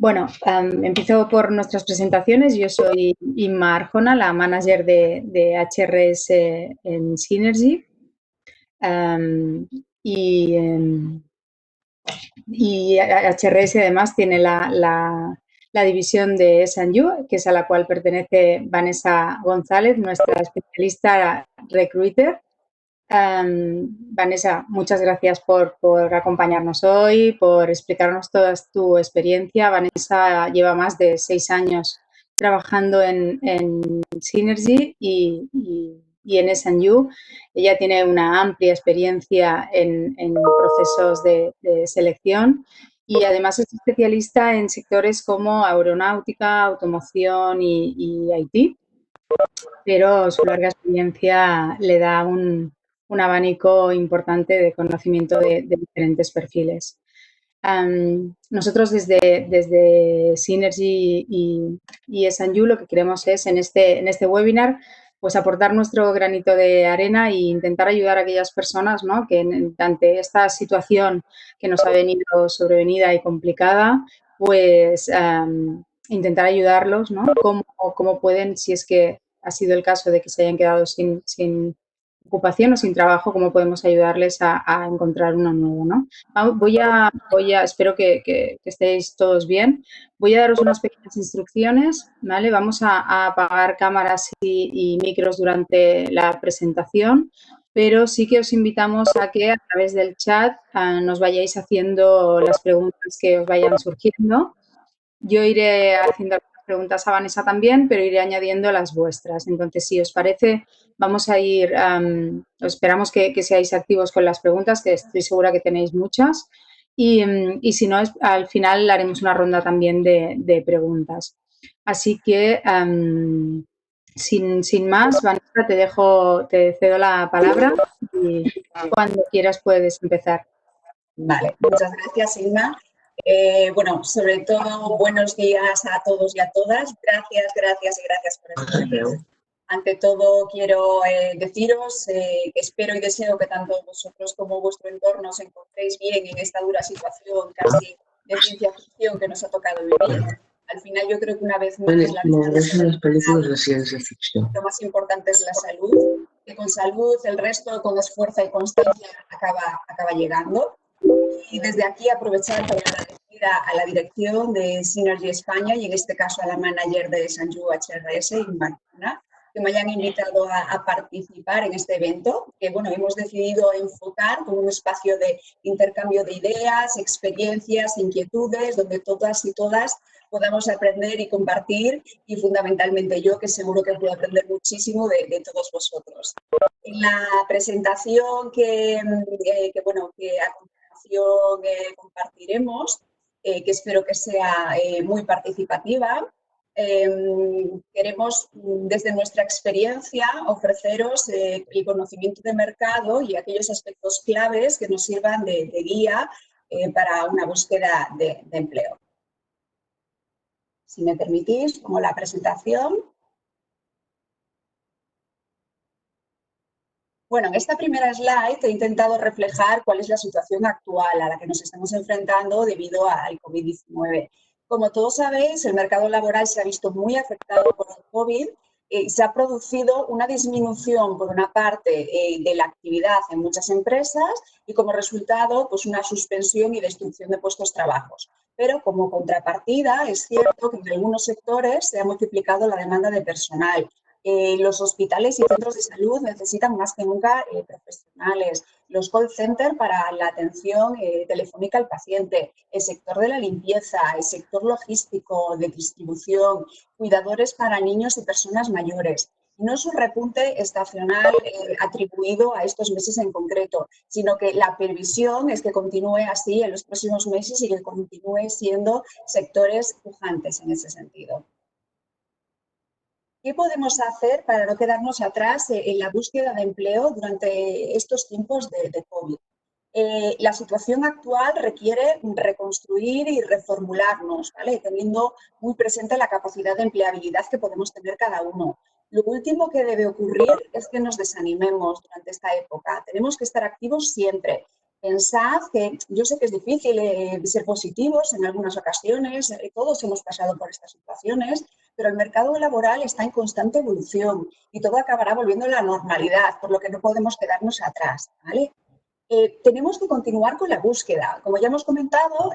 Bueno, empiezo por nuestras presentaciones. Yo soy Inma Arjona, la manager de HRS en Synergy. Um, y, em, y HRS además tiene la división de S&U, que es a la cual pertenece Vanessa González, nuestra especialista recruiter. Vanessa, muchas gracias por acompañarnos hoy, por explicarnos toda tu experiencia. Vanessa lleva más de 6 años trabajando en Synergy y en S&U. Ella tiene una amplia experiencia en procesos de selección y además es especialista en sectores como aeronáutica, automoción y IT, pero su larga experiencia le da un abanico importante de conocimiento de diferentes perfiles. Nosotros desde Synergy y S&U lo que queremos es en este webinar pues aportar nuestro granito de arena e intentar ayudar a aquellas personas, ¿no?, que ante esta situación que nos ha venido sobrevenida y complicada, pues intentar ayudarlos, ¿no? Cómo pueden, si es que ha sido el caso de que se hayan quedado sin ocupación o sin trabajo, cómo podemos ayudarles a encontrar uno nuevo, ¿no? Espero que estéis todos bien. Voy a daros unas pequeñas instrucciones, ¿vale? Vamos a apagar cámaras y micros durante la presentación, pero sí que os invitamos a que a través del chat nos vayáis haciendo las preguntas que os vayan surgiendo. Yo iré haciendo algunas preguntas a Vanessa también, pero iré añadiendo las vuestras. Entonces, si os parece, vamos a ir, esperamos que seáis activos con las preguntas, que estoy segura que tenéis muchas. Y si no, al final haremos una ronda también de preguntas. Así que, sin más, Vanessa, te cedo la palabra y cuando quieras puedes empezar. Vale, muchas gracias, Inma. Bueno, sobre todo, buenos días a todos y a todas. Gracias y gracias por estar aquí. Ante todo, quiero deciros que espero y deseo que tanto vosotros como vuestro entorno os encontréis bien en esta dura situación casi de ciencia ficción que nos ha tocado vivir. Al final, yo creo que una vez más lo más importante es la salud, que con salud el resto, con esfuerzo y constancia, acaba llegando. Y desde aquí aprovechar para agradecer a la dirección de Synergy España y en este caso a la manager de S&U HRS, Inma, que me hayan invitado a participar en este evento, que bueno, hemos decidido enfocar como un espacio de intercambio de ideas, experiencias, inquietudes, donde todas y todas podamos aprender y compartir, y fundamentalmente yo, que seguro que puedo aprender muchísimo de todos vosotros. En la presentación que a continuación compartiremos, que espero que sea muy participativa, queremos, desde nuestra experiencia, ofreceros el conocimiento de mercado y aquellos aspectos claves que nos sirvan de guía para una búsqueda de empleo. Si me permitís, como la presentación. Bueno, en esta primera slide he intentado reflejar cuál es la situación actual a la que nos estamos enfrentando debido al COVID-19. Como todos sabéis, el mercado laboral se ha visto muy afectado por el COVID y se ha producido una disminución, por una parte, de la actividad en muchas empresas y, como resultado, pues una suspensión y destrucción de puestos de trabajo. Pero, como contrapartida, es cierto que en algunos sectores se ha multiplicado la demanda de personal. Los hospitales y centros de salud necesitan más que nunca profesionales, los call centers para la atención telefónica al paciente, el sector de la limpieza, el sector logístico, de distribución, cuidadores para niños y personas mayores. No es un repunte estacional atribuido a estos meses en concreto, sino que la previsión es que continúe así en los próximos meses y que continúe siendo sectores pujantes en ese sentido. ¿Qué podemos hacer para no quedarnos atrás en la búsqueda de empleo durante estos tiempos de COVID? La situación actual requiere reconstruir y reformularnos, ¿vale?, teniendo muy presente la capacidad de empleabilidad que podemos tener cada uno. Lo último que debe ocurrir es que nos desanimemos durante esta época. Tenemos que estar activos siempre. Pensad que yo sé que es difícil ser positivos en algunas ocasiones, todos hemos pasado por estas situaciones, pero el mercado laboral está en constante evolución y todo acabará volviendo a la normalidad, por lo que no podemos quedarnos atrás, ¿vale? Tenemos que continuar con la búsqueda. Como ya hemos comentado,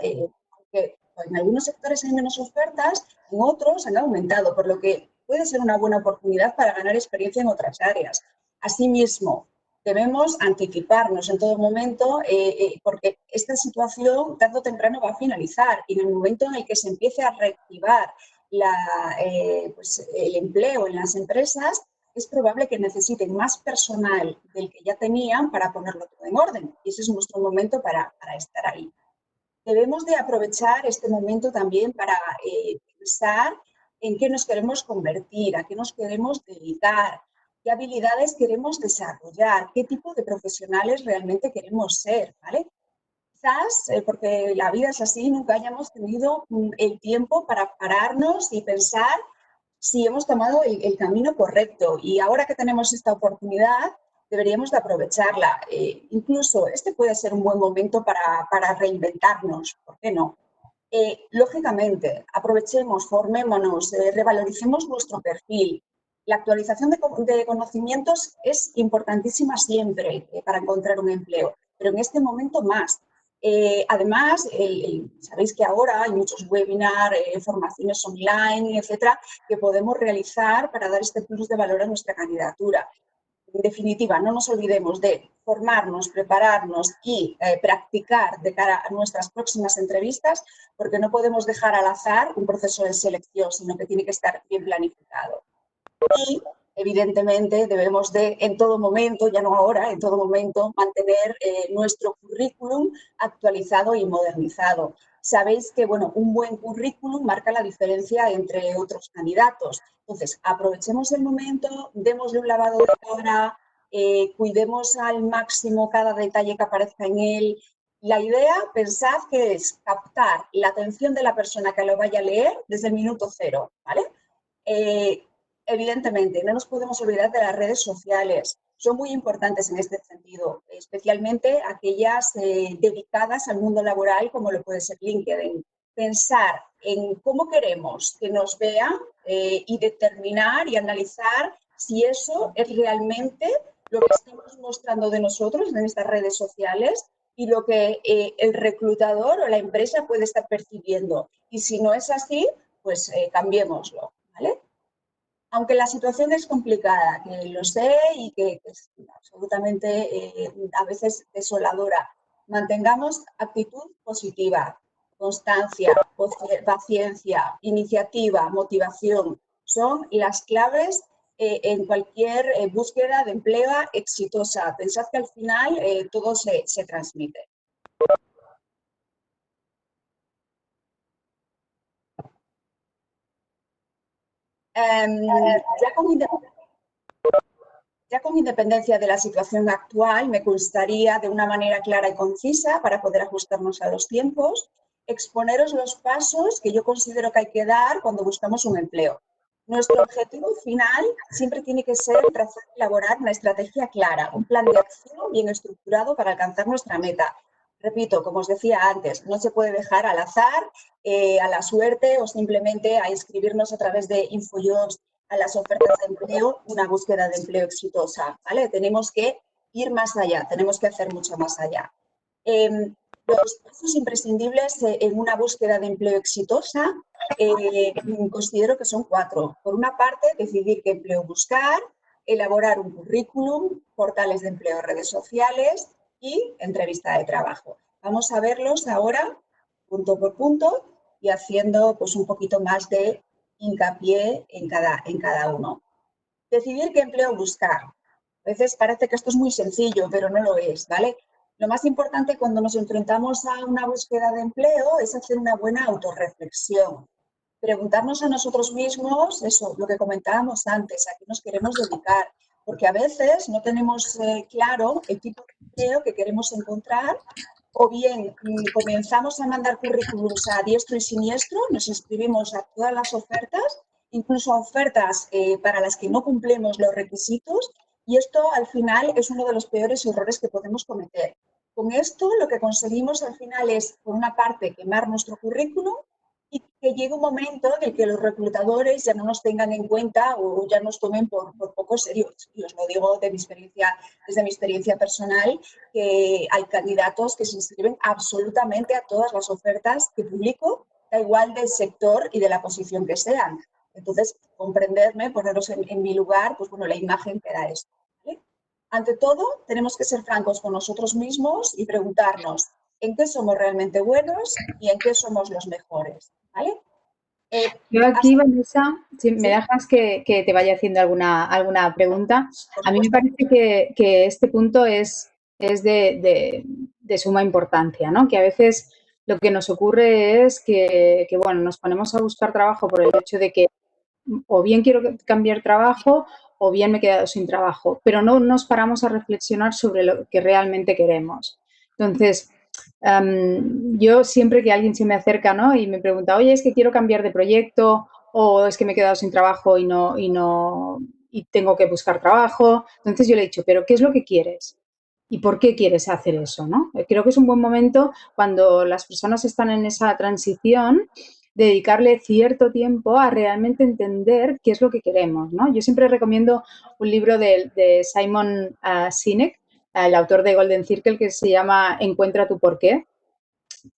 aunque en algunos sectores hay menos ofertas, en otros han aumentado, por lo que puede ser una buena oportunidad para ganar experiencia en otras áreas. Asimismo, debemos anticiparnos en todo momento porque esta situación tarde o temprano va a finalizar y en el momento en el que se empiece a reactivar pues, el empleo en las empresas, es probable que necesiten más personal del que ya tenían para ponerlo todo en orden. Y ese es nuestro momento para estar ahí. Debemos de aprovechar este momento también para pensar en qué nos queremos convertir, a qué nos queremos dedicar, qué habilidades queremos desarrollar, qué tipo de profesionales realmente queremos ser, ¿vale? Quizás, porque la vida es así, nunca hayamos tenido el tiempo para pararnos y pensar si hemos tomado el camino correcto. Y ahora que tenemos esta oportunidad, deberíamos de aprovecharla. Incluso este puede ser un buen momento para reinventarnos, ¿por qué no? Lógicamente, aprovechemos, formémonos, revaloricemos nuestro perfil. La actualización de conocimientos es importantísima siempre para encontrar un empleo, pero en este momento más. Además, sabéis que ahora hay muchos webinars, formaciones online, etcétera, que podemos realizar para dar este plus de valor a nuestra candidatura. En definitiva, no nos olvidemos de formarnos, prepararnos y practicar de cara a nuestras próximas entrevistas, porque no podemos dejar al azar un proceso de selección, sino que tiene que estar bien planificado. Y, evidentemente, debemos de, en todo momento, ya no ahora, en todo momento, mantener nuestro currículum actualizado y modernizado. Sabéis que, bueno, un buen currículum marca la diferencia entre otros candidatos. Entonces, aprovechemos el momento, démosle un lavado de cara, cuidemos al máximo cada detalle que aparezca en él. La idea, pensad que es captar la atención de la persona que lo vaya a leer desde el minuto cero, ¿vale? Evidentemente, no nos podemos olvidar de las redes sociales. Son muy importantes en este sentido, especialmente aquellas dedicadas al mundo laboral, como lo puede ser LinkedIn. Pensar en cómo queremos que nos vean y determinar y analizar si eso es realmente lo que estamos mostrando de nosotros en estas redes sociales y lo que el reclutador o la empresa puede estar percibiendo. Y si no es así, pues cambiémoslo, ¿vale? Aunque la situación es complicada, que lo sé y que es absolutamente a veces desoladora, mantengamos actitud positiva, constancia, paciencia, iniciativa, motivación. Son las claves en cualquier búsqueda de empleo exitosa. Pensad que al final todo se transmite. Ya con independencia de la situación actual, me gustaría, de una manera clara y concisa, para poder ajustarnos a los tiempos, exponeros los pasos que yo considero que hay que dar cuando buscamos un empleo. Nuestro objetivo final siempre tiene que ser trazar y elaborar una estrategia clara, un plan de acción bien estructurado para alcanzar nuestra meta. Repito, como os decía antes, no se puede dejar al azar, a la suerte o simplemente a inscribirnos a través de InfoJobs a las ofertas de empleo, una búsqueda de empleo exitosa, ¿vale? Tenemos que ir más allá, tenemos que hacer mucho más allá. Los pasos imprescindibles en una búsqueda de empleo exitosa considero que son 4. Por una parte, decidir qué empleo buscar, elaborar un currículum, portales de empleo, redes sociales y entrevista de trabajo. Vamos a verlos ahora punto por punto y haciendo pues un poquito más de hincapié en cada uno. Decidir qué empleo buscar. A veces parece que esto es muy sencillo, pero no lo es, ¿vale? Lo más importante cuando nos enfrentamos a una búsqueda de empleo es hacer una buena autorreflexión. Preguntarnos a nosotros mismos, eso, lo que comentábamos antes, a qué nos queremos dedicar, porque a veces no tenemos claro el tipo de empleo que queremos encontrar o bien comenzamos a mandar currículums a diestro y siniestro, nos inscribimos a todas las ofertas, incluso a ofertas para las que no cumplimos los requisitos, y esto al final es uno de los peores errores que podemos cometer. Con esto lo que conseguimos al final es, por una parte, quemar nuestro currículum y que llegue un momento en el que los reclutadores ya no nos tengan en cuenta o ya nos tomen por poco serios. Y os lo digo de mi experiencia, desde mi experiencia personal, que hay candidatos que se inscriben absolutamente a todas las ofertas que publico, da igual del sector y de la posición que sean. Entonces, comprenderme, poneros en mi lugar, pues bueno, la imagen que da esto. ¿Vale? Ante todo, tenemos que ser francos con nosotros mismos y preguntarnos en qué somos realmente buenos y en qué somos los mejores. ¿Vale? Yo aquí, Hasta, Vanessa, si me ¿sí? dejas que te vaya haciendo alguna pregunta, Por a mí me supuesto. parece que este punto es de suma importancia, ¿no? Que a veces lo que nos ocurre es que, bueno, nos ponemos a buscar trabajo por el hecho de que o bien quiero cambiar trabajo o bien me he quedado sin trabajo, pero no nos paramos a reflexionar sobre lo que realmente queremos. Entonces, yo siempre que alguien se me acerca, ¿no? Y me pregunta, oye, es que quiero cambiar de proyecto o es que me he quedado sin trabajo y tengo que buscar trabajo. Entonces yo le he dicho, pero ¿qué es lo que quieres? ¿Y por qué quieres hacer eso, no? Creo que es un buen momento cuando las personas están en esa transición dedicarle cierto tiempo a realmente entender qué es lo que queremos, ¿no? Yo siempre recomiendo un libro de Simon Sinek, el autor de Golden Circle, que se llama Encuentra tu porqué,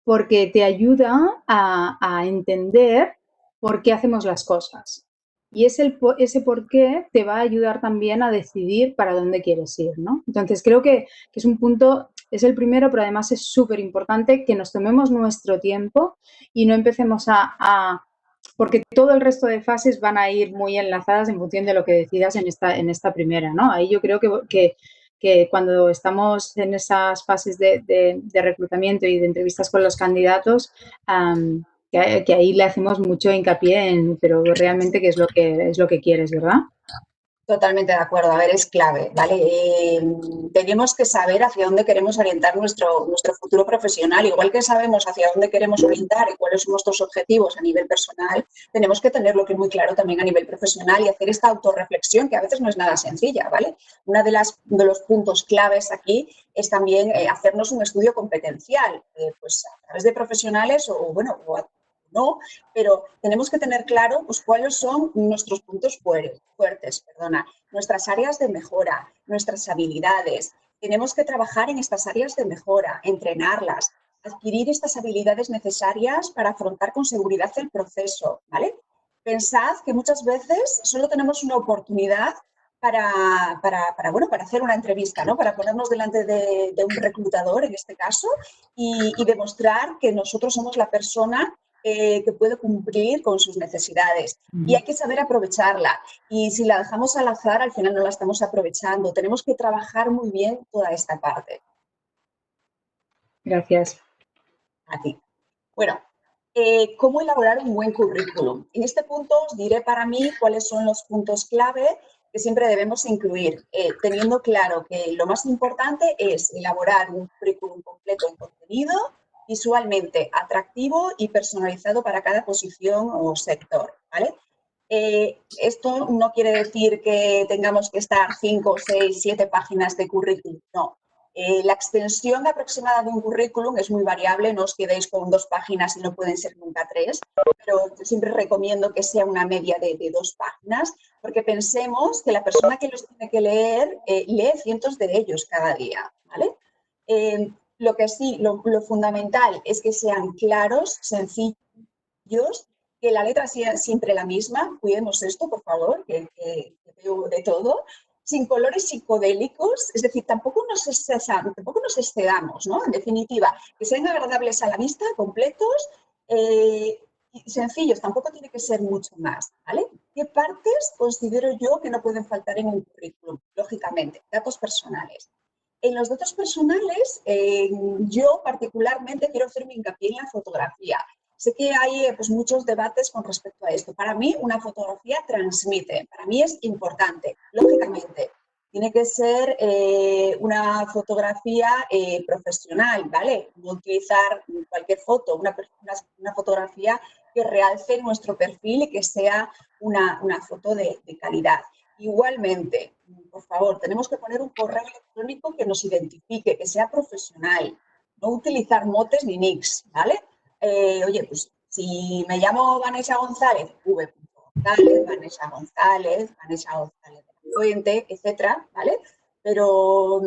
porque te ayuda a entender por qué hacemos las cosas. Y ese por qué te va a ayudar también a decidir para dónde quieres ir, ¿no? Entonces, creo que es un punto, es el primero, pero además es súper importante que nos tomemos nuestro tiempo y no empecemos porque todo el resto de fases van a ir muy enlazadas en función de lo que decidas en esta primera, ¿no? Ahí yo creo que cuando estamos en esas fases de reclutamiento y de entrevistas con los candidatos, que ahí le hacemos mucho hincapié en, pero realmente qué es lo que quieres, ¿verdad? Totalmente de acuerdo. A ver, es clave, ¿vale? Tenemos que saber hacia dónde queremos orientar nuestro futuro profesional. Igual que sabemos hacia dónde queremos orientar y cuáles son nuestros objetivos a nivel personal, tenemos que tenerlo que es muy claro también a nivel profesional y hacer esta autorreflexión que a veces no es nada sencilla, ¿vale? De los puntos claves aquí es también hacernos un estudio competencial, pues a través de profesionales o, bueno, o no, pero tenemos que tener claro pues, cuáles son nuestros puntos fuertes, nuestras áreas de mejora, nuestras habilidades. Tenemos que trabajar en estas áreas de mejora, entrenarlas, adquirir estas habilidades necesarias para afrontar con seguridad el proceso, ¿vale? Pensad que muchas veces solo tenemos una oportunidad para hacer una entrevista, ¿no? Para ponernos delante de un reclutador, en este caso, y demostrar que nosotros somos la persona que puede cumplir con sus necesidades. Y hay que saber aprovecharla. Y si la dejamos al azar, al final no la estamos aprovechando. Tenemos que trabajar muy bien toda esta parte. Gracias. A ti. Bueno, ¿cómo elaborar un buen currículum? En este punto os diré para mí cuáles son los puntos clave que siempre debemos incluir, teniendo claro que lo más importante es elaborar un currículum completo en contenido, visualmente atractivo y personalizado para cada posición o sector, ¿vale? Esto no quiere decir que tengamos que estar 5, 6, 7 páginas de currículum, no. La extensión aproximada de un currículum es muy variable, no os quedéis con 2 páginas y no pueden ser nunca 3, pero siempre recomiendo que sea una media de 2 páginas, porque pensemos que la persona que los tiene que leer lee cientos de ellos cada día, ¿vale? Lo que sí, lo fundamental es que sean claros, sencillos, que la letra sea siempre la misma, cuidemos esto, por favor, que veo de todo, sin colores psicodélicos, es decir, tampoco nos excedamos, ¿no? En definitiva, que sean agradables a la vista, completos y sencillos, tampoco tiene que ser mucho más, ¿vale? ¿Qué partes considero yo que no pueden faltar en un currículum? Lógicamente, datos personales. En los datos personales, yo particularmente quiero hacer mi hincapié en la fotografía. Sé que hay pues, muchos debates con respecto a esto. Para mí, una fotografía transmite. Para mí es importante, lógicamente. Tiene que ser una fotografía profesional, ¿vale? No utilizar cualquier foto, una fotografía que realce nuestro perfil y que sea una foto de calidad. Igualmente, por favor, tenemos que poner un correo electrónico que nos identifique, que sea profesional, no utilizar motes ni nicks, ¿vale? Oye, pues si me llamo Vanessa González, V. González, Vanessa González de la Fuente, etcétera, ¿vale? Pero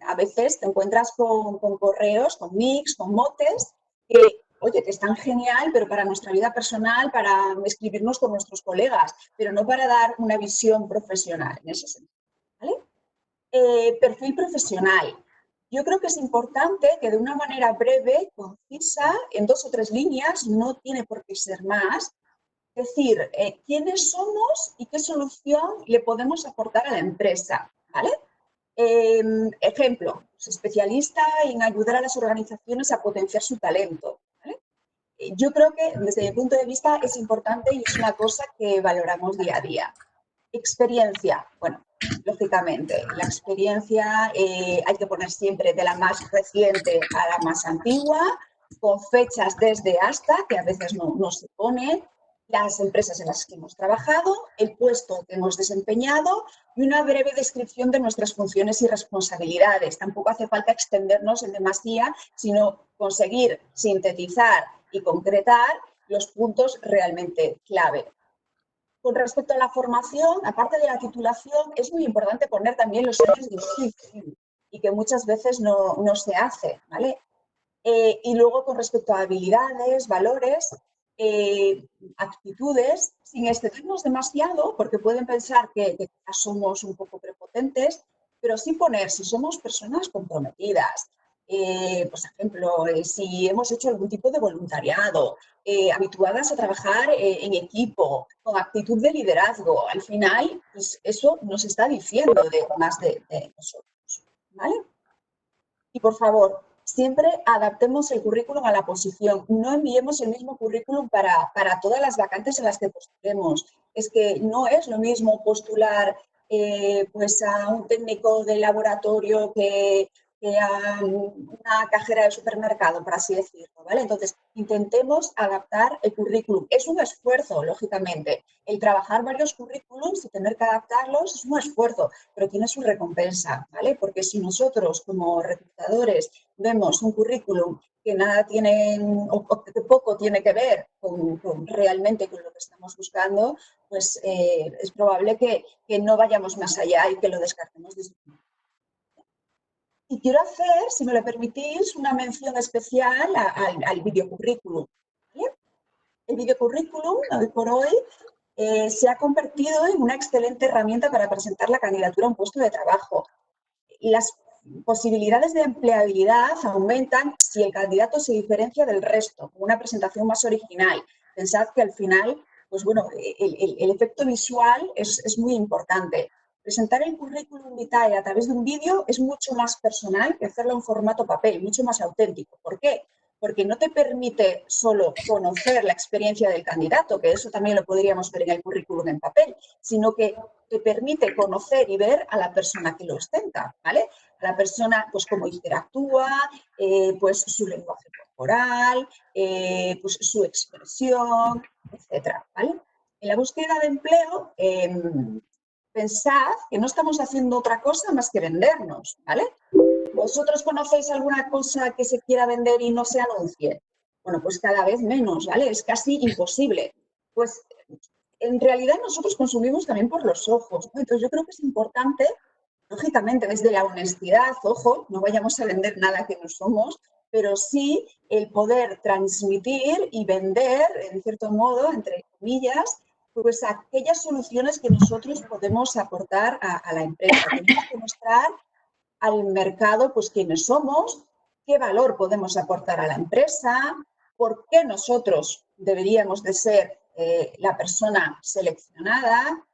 a veces te encuentras con correos, con nicks, con motes, que, oye, que están genial, pero para nuestra vida personal, para escribirnos con nuestros colegas, pero no para dar una visión profesional en ese sentido, ¿vale? Perfil profesional. Yo creo que es importante que de una manera breve, concisa, en 2 o 3 líneas, no tiene por qué ser más, decir quiénes somos y qué solución le podemos aportar a la empresa, ¿vale? Ejemplo, pues, especialista en ayudar a las organizaciones a potenciar su talento, ¿vale? Yo creo que desde mi punto de vista es importante y es una cosa que valoramos día a día. Experiencia, bueno, lógicamente, la experiencia hay que poner siempre de la más reciente a la más antigua, con fechas desde hasta, que a veces no se pone, las empresas en las que hemos trabajado, el puesto que hemos desempeñado y una breve descripción de nuestras funciones y responsabilidades. Tampoco hace falta extendernos en demasía, sino conseguir sintetizar y concretar los puntos realmente clave. Con respecto a la formación, aparte de la titulación, es muy importante poner también los años de inicio y que muchas veces no se hace, ¿vale? Y luego con respecto a habilidades, valores, actitudes, sin excedernos demasiado, porque pueden pensar que somos un poco prepotentes, pero sí poner si somos personas comprometidas. Por ejemplo, si hemos hecho algún tipo de voluntariado, habituadas a trabajar en equipo, con actitud de liderazgo, al final, pues eso nos está diciendo más de nosotros, ¿vale? Y por favor, siempre adaptemos el currículum a la posición. No enviemos el mismo currículum para todas las vacantes en las que postulemos. Es que no es lo mismo postular pues a un técnico de laboratorio que a una cajera de supermercado, por así decirlo, ¿vale? Entonces, intentemos adaptar el currículum. Es un esfuerzo, lógicamente. El trabajar varios currículums y tener que adaptarlos es un esfuerzo, pero tiene su recompensa, ¿vale? Porque si nosotros como reclutadores vemos un currículum que nada tiene o que poco tiene que ver realmente con lo que estamos buscando, pues es probable que no vayamos más allá y que lo descartemos desde el. Y quiero hacer, si me lo permitís, una mención especial al videocurrículum, ¿vale? El videocurrículum, hoy por hoy, se ha convertido en una excelente herramienta para presentar la candidatura a un puesto de trabajo. Las posibilidades de empleabilidad aumentan si el candidato se diferencia del resto, con una presentación más original. Pensad que al final, pues bueno, el efecto visual es muy importante. Presentar el currículum vitae a través de un vídeo es mucho más personal que hacerlo en formato papel, mucho más auténtico. ¿Por qué? Porque no te permite solo conocer la experiencia del candidato, que eso también lo podríamos ver en el currículum en papel, sino que te permite conocer y ver a la persona que lo ostenta, ¿vale? A la persona, pues cómo interactúa, pues su lenguaje corporal, pues su expresión, etcétera, ¿vale? En la búsqueda de empleo, pensad que no estamos haciendo otra cosa más que vendernos, ¿vale? ¿Vosotros conocéis alguna cosa que se quiera vender y no se anuncie? Bueno, pues cada vez menos, ¿vale? Es casi imposible. Pues en realidad nosotros consumimos también por los ojos, ¿no? Entonces yo creo que es importante, lógicamente, desde la honestidad, ojo, no vayamos a vender nada que no somos, pero sí el poder transmitir y vender, en cierto modo, entre comillas, pues aquellas soluciones que nosotros podemos aportar a la empresa. Tenemos que mostrar al mercado pues quiénes somos, qué valor podemos aportar a la empresa, por qué nosotros deberíamos de ser la persona seleccionada,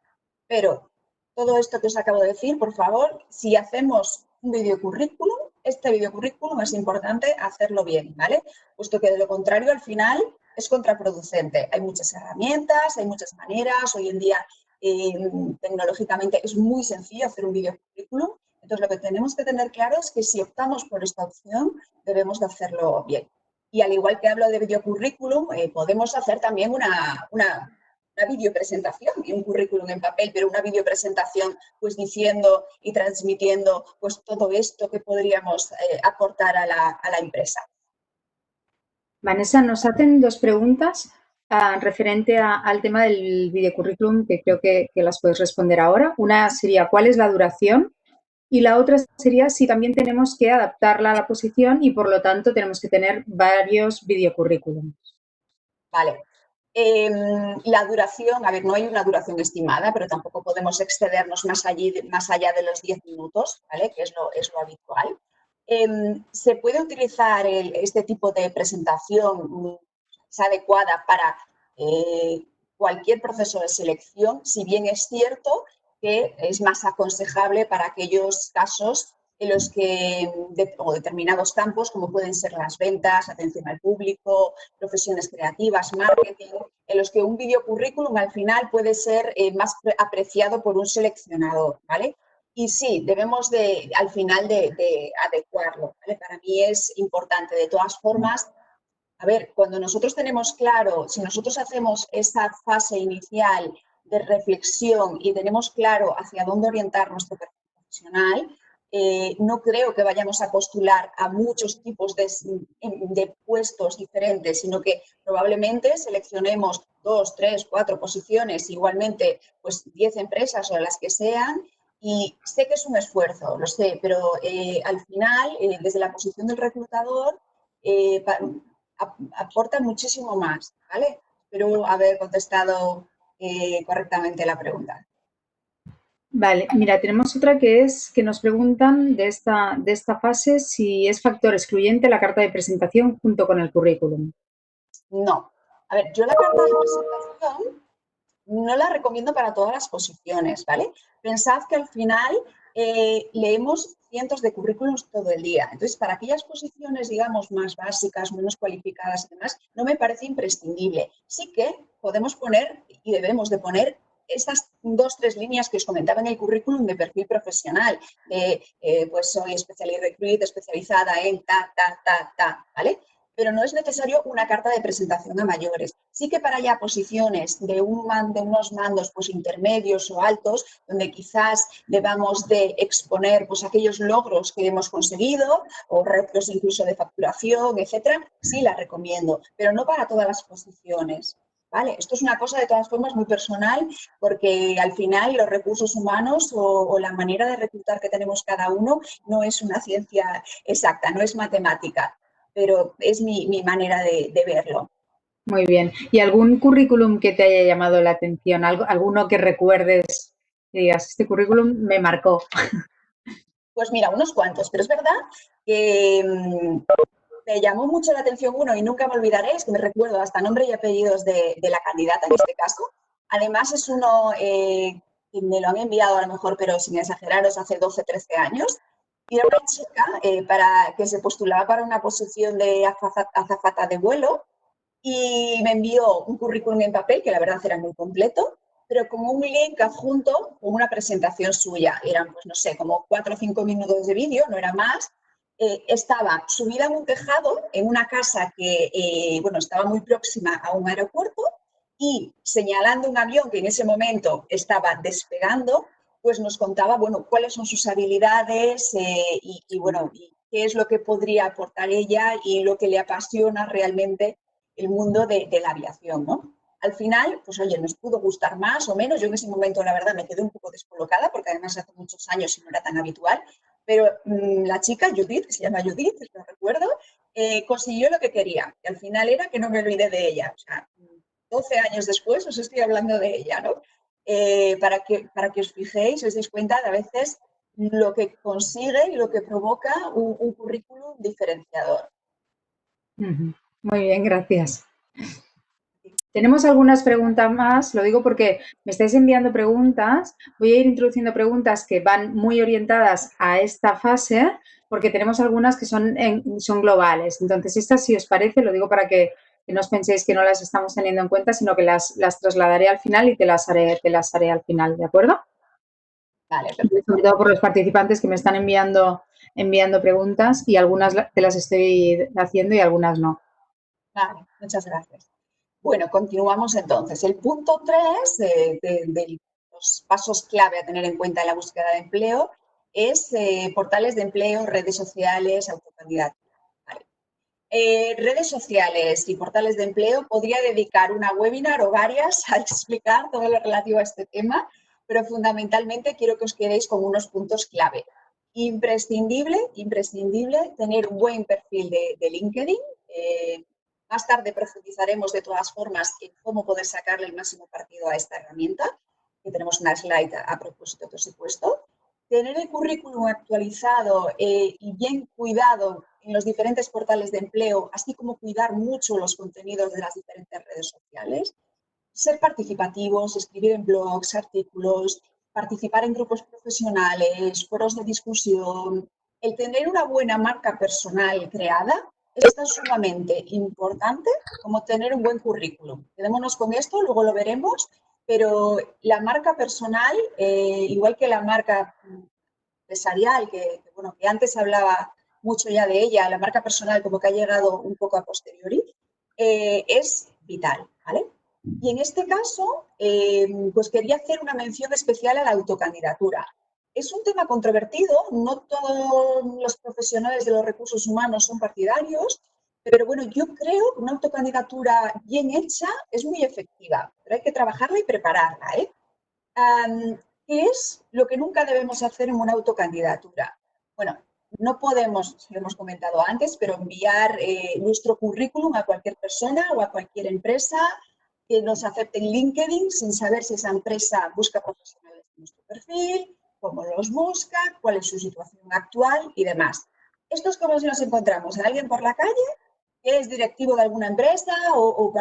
pero todo esto que os acabo de decir, por favor, si hacemos un videocurrículum, este videocurrículum es importante hacerlo bien, ¿vale? Puesto que de lo contrario, al final, es contraproducente. Hay muchas herramientas, hay muchas maneras. Hoy en día, tecnológicamente, es muy sencillo hacer un videocurrículum. Entonces, lo que tenemos que tener claro es que si optamos por esta opción, debemos de hacerlo bien. Y al igual que hablo de videocurrículum, podemos hacer también una una videopresentación y un currículum en papel, pero una videopresentación pues diciendo y transmitiendo pues todo esto que podríamos aportar a la empresa. Vanessa, nos hacen dos preguntas referente al tema del videocurrículum, que creo que las puedes responder ahora. Una sería, ¿cuál es la duración? Y la otra sería si también tenemos que adaptarla a la posición y, por lo tanto, tenemos que tener varios videocurrículums. Vale. La duración, a ver, no hay una duración estimada, pero tampoco podemos excedernos más allá de los 10 minutos, ¿vale? Que es lo habitual. Se puede utilizar este tipo de presentación, es adecuada para cualquier proceso de selección, si bien es cierto que es más aconsejable para aquellos casos en los que, o determinados campos, como pueden ser las ventas, atención al público, profesiones creativas, marketing, en los que un videocurrículum al final puede ser más apreciado por un seleccionador, ¿vale? Y sí, debemos al final de adecuarlo, ¿vale? Para mí es importante. De todas formas, a ver, cuando nosotros tenemos claro, si nosotros hacemos esa fase inicial de reflexión y tenemos claro hacia dónde orientar nuestro perfil profesional, no creo que vayamos a postular a muchos tipos de puestos diferentes, sino que probablemente seleccionemos 2, 3, 4 posiciones, igualmente pues 10 empresas o las que sean, y sé que es un esfuerzo, lo sé, pero al final, desde la posición del reclutador, aporta muchísimo más, ¿vale? Espero haber contestado correctamente la pregunta. Vale, mira, tenemos otra que es que nos preguntan de esta fase si es factor excluyente la carta de presentación junto con el currículum. No. A ver, yo la carta de presentación no la recomiendo para todas las posiciones, ¿vale? Pensad que al final leemos cientos de currículums todo el día. Entonces, para aquellas posiciones, digamos, más básicas, menos cualificadas y demás, no me parece imprescindible. Sí que podemos poner y debemos de poner estas 2, 3 líneas que os comentaba en el currículum de perfil profesional, pues soy especializada en ¿vale? Pero no es necesario una carta de presentación a mayores. Sí que para ya posiciones de unos mandos pues, intermedios o altos, donde quizás debamos de exponer pues, aquellos logros que hemos conseguido o retos incluso de facturación, etcétera, sí la recomiendo, pero no para todas las posiciones. ¿Vale? Esto es una cosa de todas formas muy personal porque al final los recursos humanos o la manera de reclutar que tenemos cada uno no es una ciencia exacta, no es matemática, pero es mi manera de verlo. Muy bien. ¿Y algún currículum que te haya llamado la atención? ¿Alguno que recuerdes y digas, este currículum me marcó? Pues mira, unos cuantos, pero es verdad que me llamó mucho la atención uno y nunca me olvidaré, es que me recuerdo hasta nombre y apellidos de la candidata en este caso. Además es uno que me lo han enviado a lo mejor, pero sin exageraros, hace 12, 13 años. Y era una chica para que se postulaba para una posición de azafata de vuelo y me envió un currículum en papel, que la verdad era muy completo, pero con un link adjunto con una presentación suya. Eran, pues no sé, como 4 o 5 minutos de vídeo, no era más. Estaba subida en un tejado en una casa que, bueno, estaba muy próxima a un aeropuerto y señalando un avión que en ese momento estaba despegando, pues nos contaba, bueno, cuáles son sus habilidades bueno, y qué es lo que podría aportar ella y lo que le apasiona realmente el mundo de la aviación, ¿no? Al final, pues oye, nos pudo gustar más o menos. Yo en ese momento, la verdad, me quedé un poco descolocada porque además hace muchos años y no era tan habitual. Pero la chica, Judith, que se llama Judith, lo recuerdo, consiguió lo que quería. Y al final era que no me olvidé de ella. O sea, 12 años después os estoy hablando de ella, ¿no? Para que os fijéis, os deis cuenta de a veces lo que consigue y lo que provoca un currículum diferenciador. Muy bien, gracias. Tenemos algunas preguntas más, lo digo porque me estáis enviando preguntas. Voy a ir introduciendo preguntas que van muy orientadas a esta fase, porque tenemos algunas que son globales. Entonces, estas, si os parece, lo digo para que no os penséis que no las estamos teniendo en cuenta, sino que las trasladaré al final y te las haré al final, ¿de acuerdo? Vale, perfecto. Sobre todo por los participantes que me están enviando preguntas y algunas te las estoy haciendo y algunas no. Vale, muchas gracias. Bueno, continuamos entonces. El punto 3 de los pasos clave a tener en cuenta en la búsqueda de empleo es portales de empleo, redes sociales, autocandidatura. Vale. Redes sociales y portales de empleo, podría dedicar una webinar o varias a explicar todo lo relativo a este tema, pero fundamentalmente quiero que os quedéis con unos puntos clave. Imprescindible, imprescindible tener un buen perfil de LinkedIn. Más tarde profundizaremos de todas formas en cómo poder sacarle el máximo partido a esta herramienta, que tenemos una slide a propósito de ese puesto. Tener el currículum actualizado y bien cuidado en los diferentes portales de empleo, así como cuidar mucho los contenidos de las diferentes redes sociales. Ser participativos, escribir en blogs, artículos, participar en grupos profesionales, foros de discusión. El tener una buena marca personal creada es tan sumamente importante como tener un buen currículum. Quedémonos con esto, luego lo veremos, pero la marca personal, igual que la marca empresarial, bueno, que antes hablaba mucho ya de ella, la marca personal como que ha llegado un poco a posteriori, es vital, ¿vale? Y en este caso, pues quería hacer una mención especial a la autocandidatura. Es un tema controvertido, no todos los profesionales de los recursos humanos son partidarios, pero bueno, yo creo que una autocandidatura bien hecha es muy efectiva, pero hay que trabajarla y prepararla, ¿eh? ¿Qué es lo que nunca debemos hacer en una autocandidatura? Bueno, no podemos, lo hemos comentado antes, pero enviar nuestro currículum a cualquier persona o a cualquier empresa que nos acepte en LinkedIn sin saber si esa empresa busca profesionales de nuestro perfil, cómo los busca, cuál es su situación actual y demás. Esto es como si nos encontramos a alguien por la calle que es directivo de alguna empresa o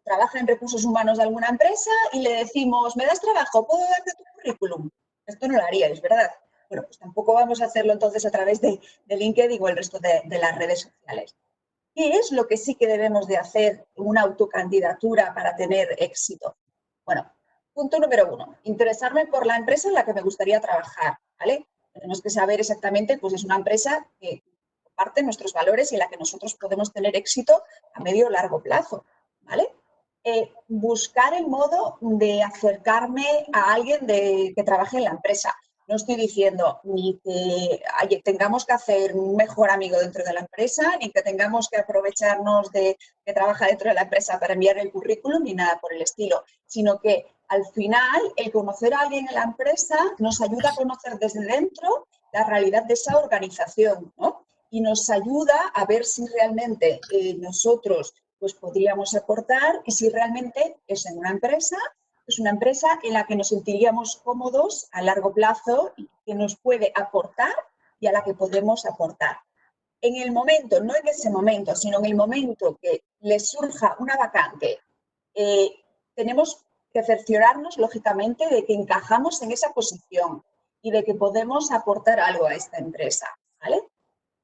trabaja en recursos humanos de alguna empresa y le decimos, ¿me das trabajo? ¿Puedo darte tu currículum? Esto no lo haríais, ¿verdad? Bueno, pues tampoco vamos a hacerlo entonces a través de LinkedIn o el resto de las redes sociales. ¿Qué es lo que sí que debemos de hacer en una autocandidatura para tener éxito? Bueno, punto número 1, interesarme por la empresa en la que me gustaría trabajar, ¿vale? Tenemos que saber exactamente, pues es una empresa que comparte nuestros valores y en la que nosotros podemos tener éxito a medio o largo plazo, ¿vale? Buscar el modo de acercarme a alguien que trabaje en la empresa. No estoy diciendo ni que tengamos que hacer un mejor amigo dentro de la empresa, ni que tengamos que aprovecharnos de que trabaja dentro de la empresa para enviar el currículum, ni nada por el estilo, sino que al final el conocer a alguien en la empresa nos ayuda a conocer desde dentro la realidad de esa organización, ¿no? Y nos ayuda a ver si realmente nosotros pues podríamos aportar y si realmente es en una empresa, es una empresa en la que nos sentiríamos cómodos a largo plazo y que nos puede aportar y a la que podemos aportar. En el momento, no en ese momento, sino en el momento que les surja una vacante, eh, tenemos que cerciorarnos, lógicamente, de que encajamos en esa posición y de que podemos aportar algo a esta empresa, ¿vale?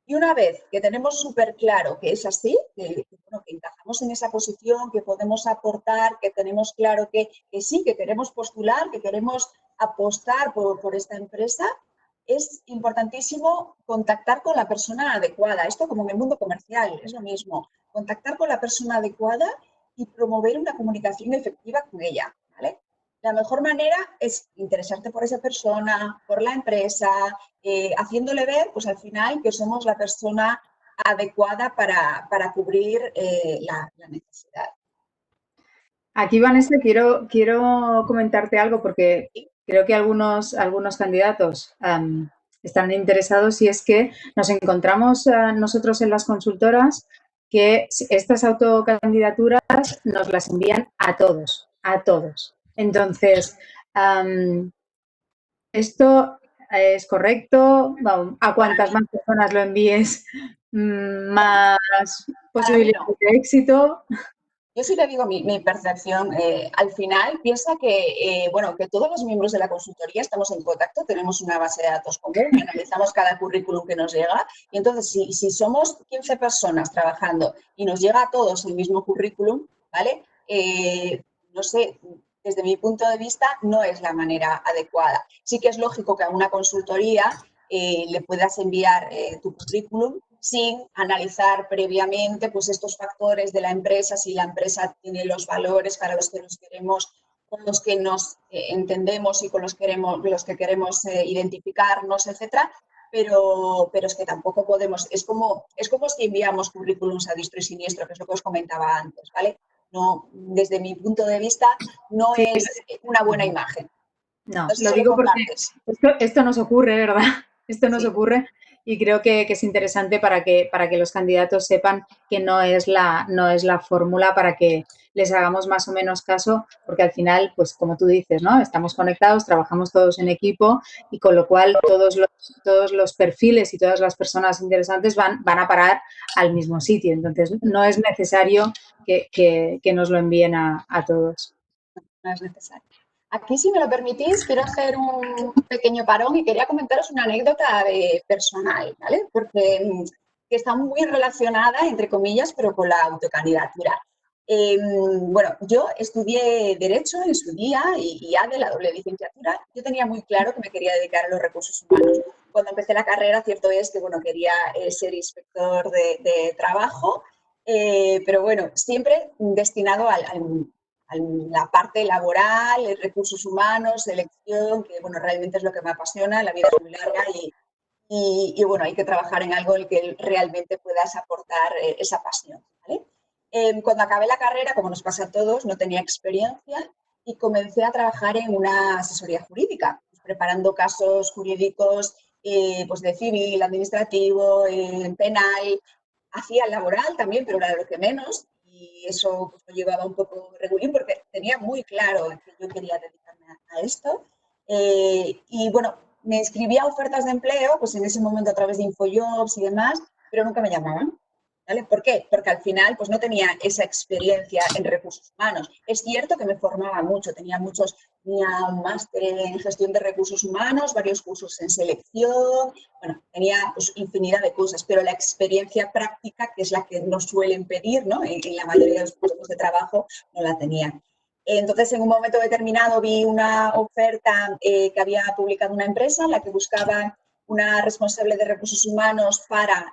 Y una vez que tenemos súper claro que es así, bueno, que encajamos en esa posición, que podemos aportar, que tenemos claro que sí, que queremos postular, que queremos apostar por esta empresa, es importantísimo contactar con la persona adecuada. Esto como en el mundo comercial, es lo mismo. Contactar con la persona adecuada y promover una comunicación efectiva con ella, ¿vale? La mejor manera es interesarte por esa persona, por la empresa, haciéndole ver, pues al final, que somos la persona adecuada para cubrir la necesidad. Aquí, Vanessa, quiero comentarte algo porque creo que algunos candidatos están interesados y es que nos encontramos nosotros en las consultoras que estas autocandidaturas nos las envían a todos, a todos. Entonces, esto es correcto. Vamos, a cuantas más personas lo envíes, más posibilidades de éxito. Yo sí le digo mi percepción. Al final, piensa que, bueno, que todos los miembros de la consultoría estamos en contacto, tenemos una base de datos común, analizamos cada currículum que nos llega y entonces si somos 15 personas trabajando y nos llega a todos el mismo currículum, ¿vale? No sé, desde mi punto de vista no es la manera adecuada. Sí que es lógico que a una consultoría le puedas enviar tu currículum, sin analizar previamente pues, estos factores de la empresa, si la empresa tiene los valores para los que nos queremos, con los que nos entendemos y con los que queremos identificarnos, etcétera. Pero es que tampoco podemos, es como si enviamos currículums a diestro y siniestro, que es lo que os comentaba antes, ¿vale? No, desde mi punto de vista, no Sí, es una buena imagen. no, No sé lo si lo digo porque compartes. esto nos ocurre, ¿verdad? Esto nos Sí. ocurre y creo que es interesante para que los candidatos sepan que no es la fórmula para que les hagamos más o menos caso, porque al final, pues como tú dices, ¿no? Estamos conectados, trabajamos todos en equipo y con lo cual todos los perfiles y todas las personas interesantes van a parar al mismo sitio. Entonces, no es necesario que nos lo envíen a todos. No es necesario. Aquí, si me lo permitís, quiero hacer un pequeño parón y quería comentaros una anécdota personal, ¿vale? Porque que está muy relacionada, entre comillas, pero con la autocandidatura. Bueno, yo estudié Derecho en su día y ya de la doble licenciatura. Yo tenía muy claro que me quería dedicar a los recursos humanos. Cuando empecé la carrera, cierto es que, bueno, quería ser inspector de trabajo, pero bueno, siempre destinado a la parte laboral, recursos humanos, selección, que bueno, realmente es lo que me apasiona, la vida es muy larga y bueno, hay que trabajar en algo en el que realmente puedas aportar esa pasión, ¿vale? Cuando acabé la carrera, como nos pasa a todos, no tenía experiencia y comencé a trabajar en una asesoría jurídica, pues, preparando casos jurídicos pues de civil, administrativo, penal, hacía laboral también, pero era de lo que menos, y eso pues, lo llevaba un poco regulín porque tenía muy claro que yo quería dedicarme a esto. Y bueno, me inscribía a ofertas de empleo, pues en ese momento a través de Infojobs y demás, pero nunca me llamaban. ¿Vale? ¿Por qué? Porque al final pues no tenía esa experiencia en recursos humanos. Es cierto que me formaba mucho, tenía un máster en gestión de recursos humanos, varios cursos en selección, bueno, tenía pues, infinidad de cosas, pero la experiencia práctica, que es la que nos suelen pedir, ¿no? En la mayoría de los puestos de trabajo, no la tenía. Entonces, en un momento determinado vi una oferta que había publicado una empresa en la que buscaba una responsable de recursos humanos para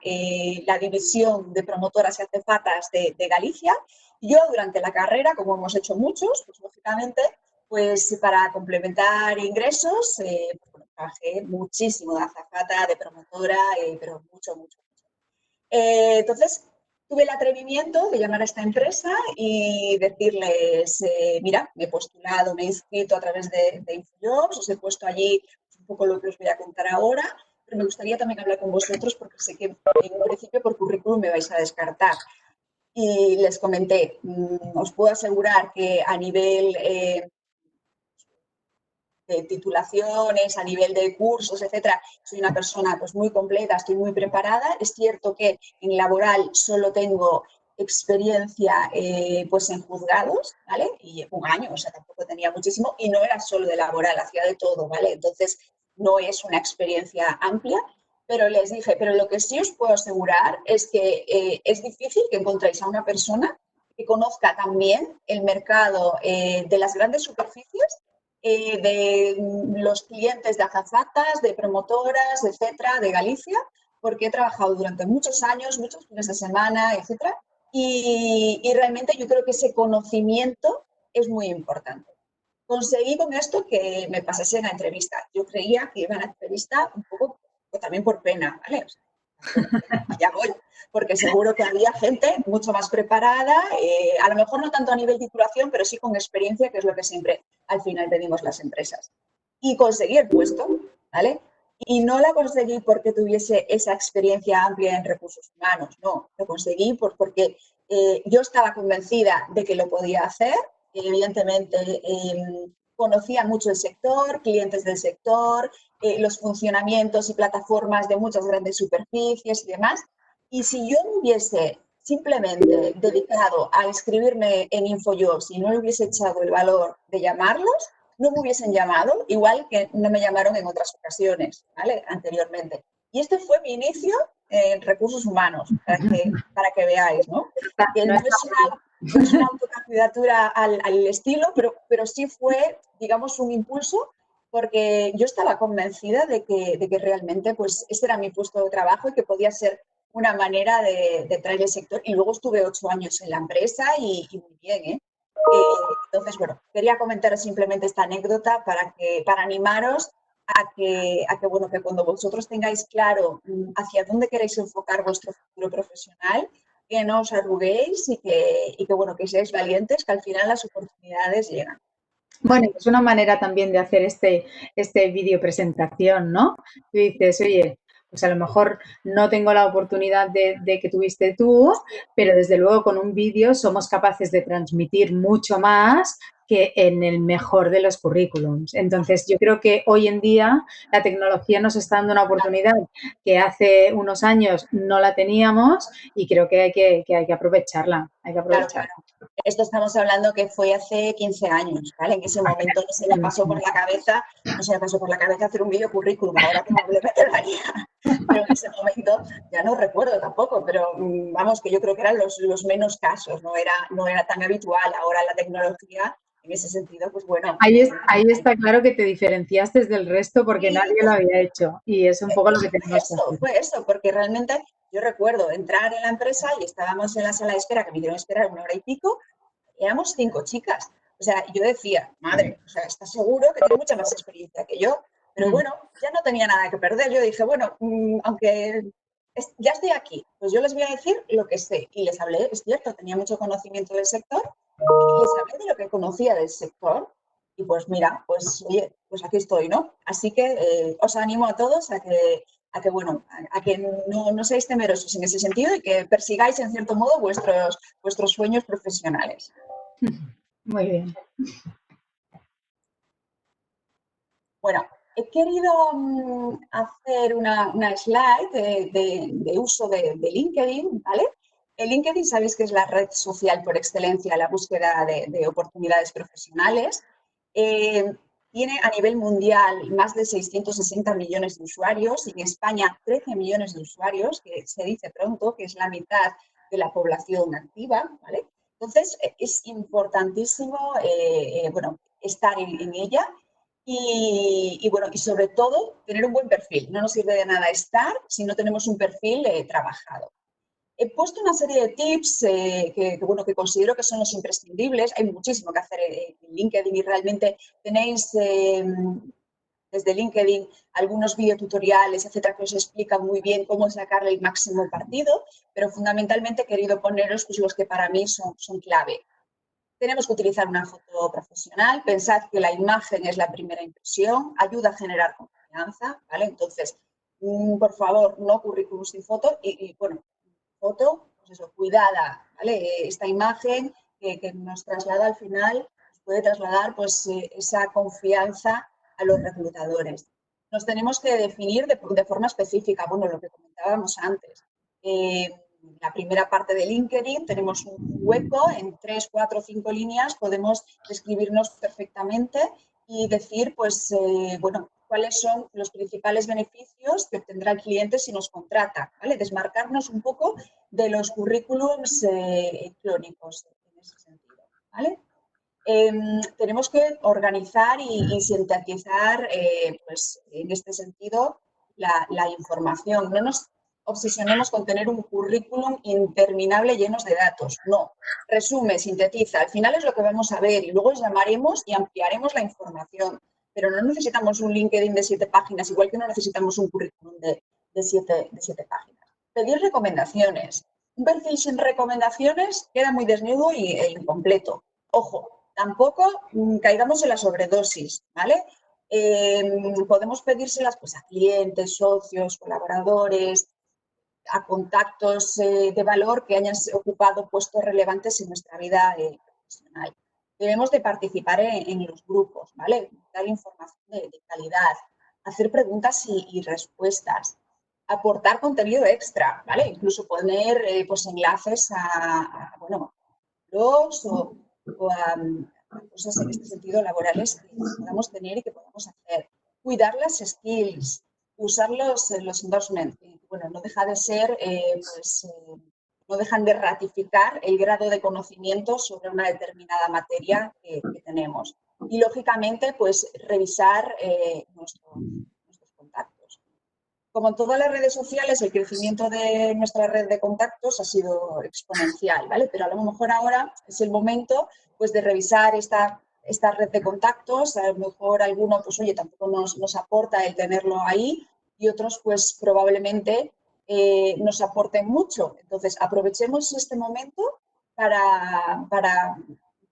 la división de promotoras y acefatas de Galicia. Yo, durante la carrera, como hemos hecho muchos, pues lógicamente, pues para complementar ingresos, pues, trabajé muchísimo de azafata, de promotora, pero mucho, mucho. Entonces, tuve el atrevimiento de llamar a esta empresa y decirles, mira, me he postulado, me he inscrito a través de Infojobs, os he puesto allí un poco lo que os voy a contar ahora, pero me gustaría también hablar con vosotros porque sé que en un principio por currículum me vais a descartar. Y les comenté, os puedo asegurar que a nivel de titulaciones, a nivel de cursos, etcétera, soy una persona pues muy completa, estoy muy preparada. Es cierto que en laboral solo tengo experiencia pues en juzgados, ¿vale? Y un año, o sea, tampoco tenía muchísimo y no era solo de laboral, hacía de todo, ¿vale? Entonces, no es una experiencia amplia, pero les dije, pero lo que sí os puedo asegurar es que es difícil que encontréis a una persona que conozca también el mercado de las grandes superficies de los clientes de azafatas, de promotoras, etcétera, de Galicia, porque he trabajado durante muchos años, muchos fines de semana, etcétera, y realmente yo creo que ese conocimiento es muy importante. Conseguí con esto que me pasase la entrevista. Yo creía que iba a la entrevista un poco también por pena, ¿vale? O sea, bueno, allá voy, porque seguro que había gente mucho más preparada, a lo mejor no tanto a nivel titulación, pero sí con experiencia, que es lo que siempre al final pedimos las empresas. Y conseguí el puesto, ¿vale? Y no la conseguí porque tuviese esa experiencia amplia en recursos humanos, no, lo conseguí porque yo estaba convencida de que lo podía hacer, evidentemente conocía mucho el sector, clientes del sector, los funcionamientos y plataformas de muchas grandes superficies y demás. Y si yo me hubiese simplemente dedicado a inscribirme en Infojobs y no le hubiese echado el valor de llamarlos, no me hubiesen llamado, igual que no me llamaron en otras ocasiones, ¿vale? Anteriormente. Y este fue mi inicio en recursos humanos, para que veáis, ¿no? Que No no está es no es una autocandidatura al estilo, pero sí fue, digamos, un impulso porque yo estaba convencida de que realmente pues, este era mi puesto de trabajo y que podía ser una manera de traer el sector. Y luego estuve 8 años en la empresa y muy bien, ¿eh? Entonces, bueno, quería comentaros simplemente esta anécdota para animaros bueno, que cuando vosotros tengáis claro hacia dónde queréis enfocar vuestro futuro profesional, que no os arruguéis y que, bueno, que seáis valientes, que al final las oportunidades llegan. Bueno, ¿Vale? es una manera también de hacer este vídeo presentación, ¿no? Tú dices, oye, pues a lo mejor no tengo la oportunidad de que tuviste tú, pero desde luego con un vídeo somos capaces de transmitir mucho más que en el mejor de los currículums. Entonces, yo creo que hoy en día la tecnología nos está dando una oportunidad que hace unos años no la teníamos y creo que hay que aprovecharla. Hay que Claro, aprovecharla. claro. Esto estamos hablando que fue hace 15 años, ¿vale? En ese momento no se me pasó por la cabeza, hacer un vídeo currículum, ahora como me haría. Pero en ese momento ya no recuerdo tampoco, pero vamos, que yo creo que eran los menos casos, no era tan habitual. Ahora la tecnología, en ese sentido, pues bueno. Ahí está claro que te diferenciaste del resto porque Sí, nadie lo había hecho y es un poco lo que tenemos que hacer. fue eso, porque realmente yo recuerdo entrar en la empresa y estábamos en la sala de espera, que me hicieron esperar 1 hora y pico, éramos 5 chicas. O sea, yo decía, madre, o sea, está seguro que tiene mucha más experiencia que yo. Pero bueno, ya no tenía nada que perder. Yo dije, bueno, aunque ya estoy aquí, pues yo les voy a decir lo que sé. Y les hablé, es cierto, tenía mucho conocimiento del sector, y les hablé de lo que conocía del sector. Y pues mira, pues oye, pues aquí estoy, ¿no? Así que os animo a todos a que bueno, a que no seáis temerosos en ese sentido y que persigáis en cierto modo vuestros sueños profesionales. Muy bien. Bueno, he querido hacer una slide de uso de LinkedIn, ¿vale? El LinkedIn sabéis que es la red social por excelencia, la búsqueda de oportunidades profesionales. Eh, Tiene a nivel mundial más de 660 millones de usuarios y en España 13 millones de usuarios, que se dice pronto que es la mitad de la población activa, ¿vale? Entonces, es importantísimo bueno, estar en ella bueno, y sobre todo tener un buen perfil. No nos sirve de nada estar si no tenemos un perfil trabajado. He puesto una serie de tips bueno, que considero que son los imprescindibles. Hay muchísimo que hacer en LinkedIn y realmente tenéis desde LinkedIn algunos videotutoriales, etcétera, que os explican muy bien cómo sacarle el máximo partido, pero fundamentalmente he querido poneros pues, los que para mí son clave. Tenemos que utilizar una foto profesional. Pensad que la imagen es la primera impresión, ayuda a generar confianza, ¿vale? Entonces, por favor, no currículum sin foto y bueno, foto, pues eso, cuidada, ¿vale? Esta imagen que nos traslada al final, nos puede trasladar pues esa confianza a los reclutadores. Nos tenemos que definir de forma específica, bueno, lo que comentábamos antes. La primera parte de LinkedIn tenemos un hueco en 3, 4, 5 líneas, podemos describirnos perfectamente y decir, pues, bueno, cuáles son los principales beneficios que obtendrá el cliente si nos contrata, ¿vale? Desmarcarnos un poco de los currículums clónicos en ese sentido, ¿vale? Tenemos que organizar y sintetizar, pues, en este sentido, la información. No nos obsesionemos con tener un currículum interminable llenos de datos. No, resume, sintetiza. Al final es lo que vamos a ver y luego os llamaremos y ampliaremos la información. Pero no necesitamos un LinkedIn de 7 páginas, igual que no necesitamos un currículum de 7 páginas. Pedir recomendaciones. Un perfil sin recomendaciones queda muy desnudo e incompleto. Ojo, tampoco caigamos en la sobredosis, ¿vale? Podemos pedírselas pues, a clientes, socios, colaboradores, a contactos de valor que hayan ocupado puestos relevantes en nuestra vida profesional. Debemos de participar en los grupos, ¿vale? Dar información de calidad, hacer preguntas y respuestas, aportar contenido extra, ¿vale? Incluso poner pues, enlaces bueno, blogs o a cosas en este sentido laborales que podamos tener y que podamos hacer. Cuidar las skills, usar los endorsements, bueno, no deja de ser, no dejan de ratificar el grado de conocimiento sobre una determinada materia que tenemos. Y, lógicamente, pues revisar nuestros contactos. como en todas las redes sociales, el crecimiento de nuestra red de contactos ha sido exponencial, ¿vale? Pero a lo mejor ahora es el momento, pues, de revisar esta red de contactos. A lo mejor alguno, pues, oye, tampoco nos aporta el tenerlo ahí, y otros, pues, probablemente nos aporten mucho. Entonces, aprovechemos este momento para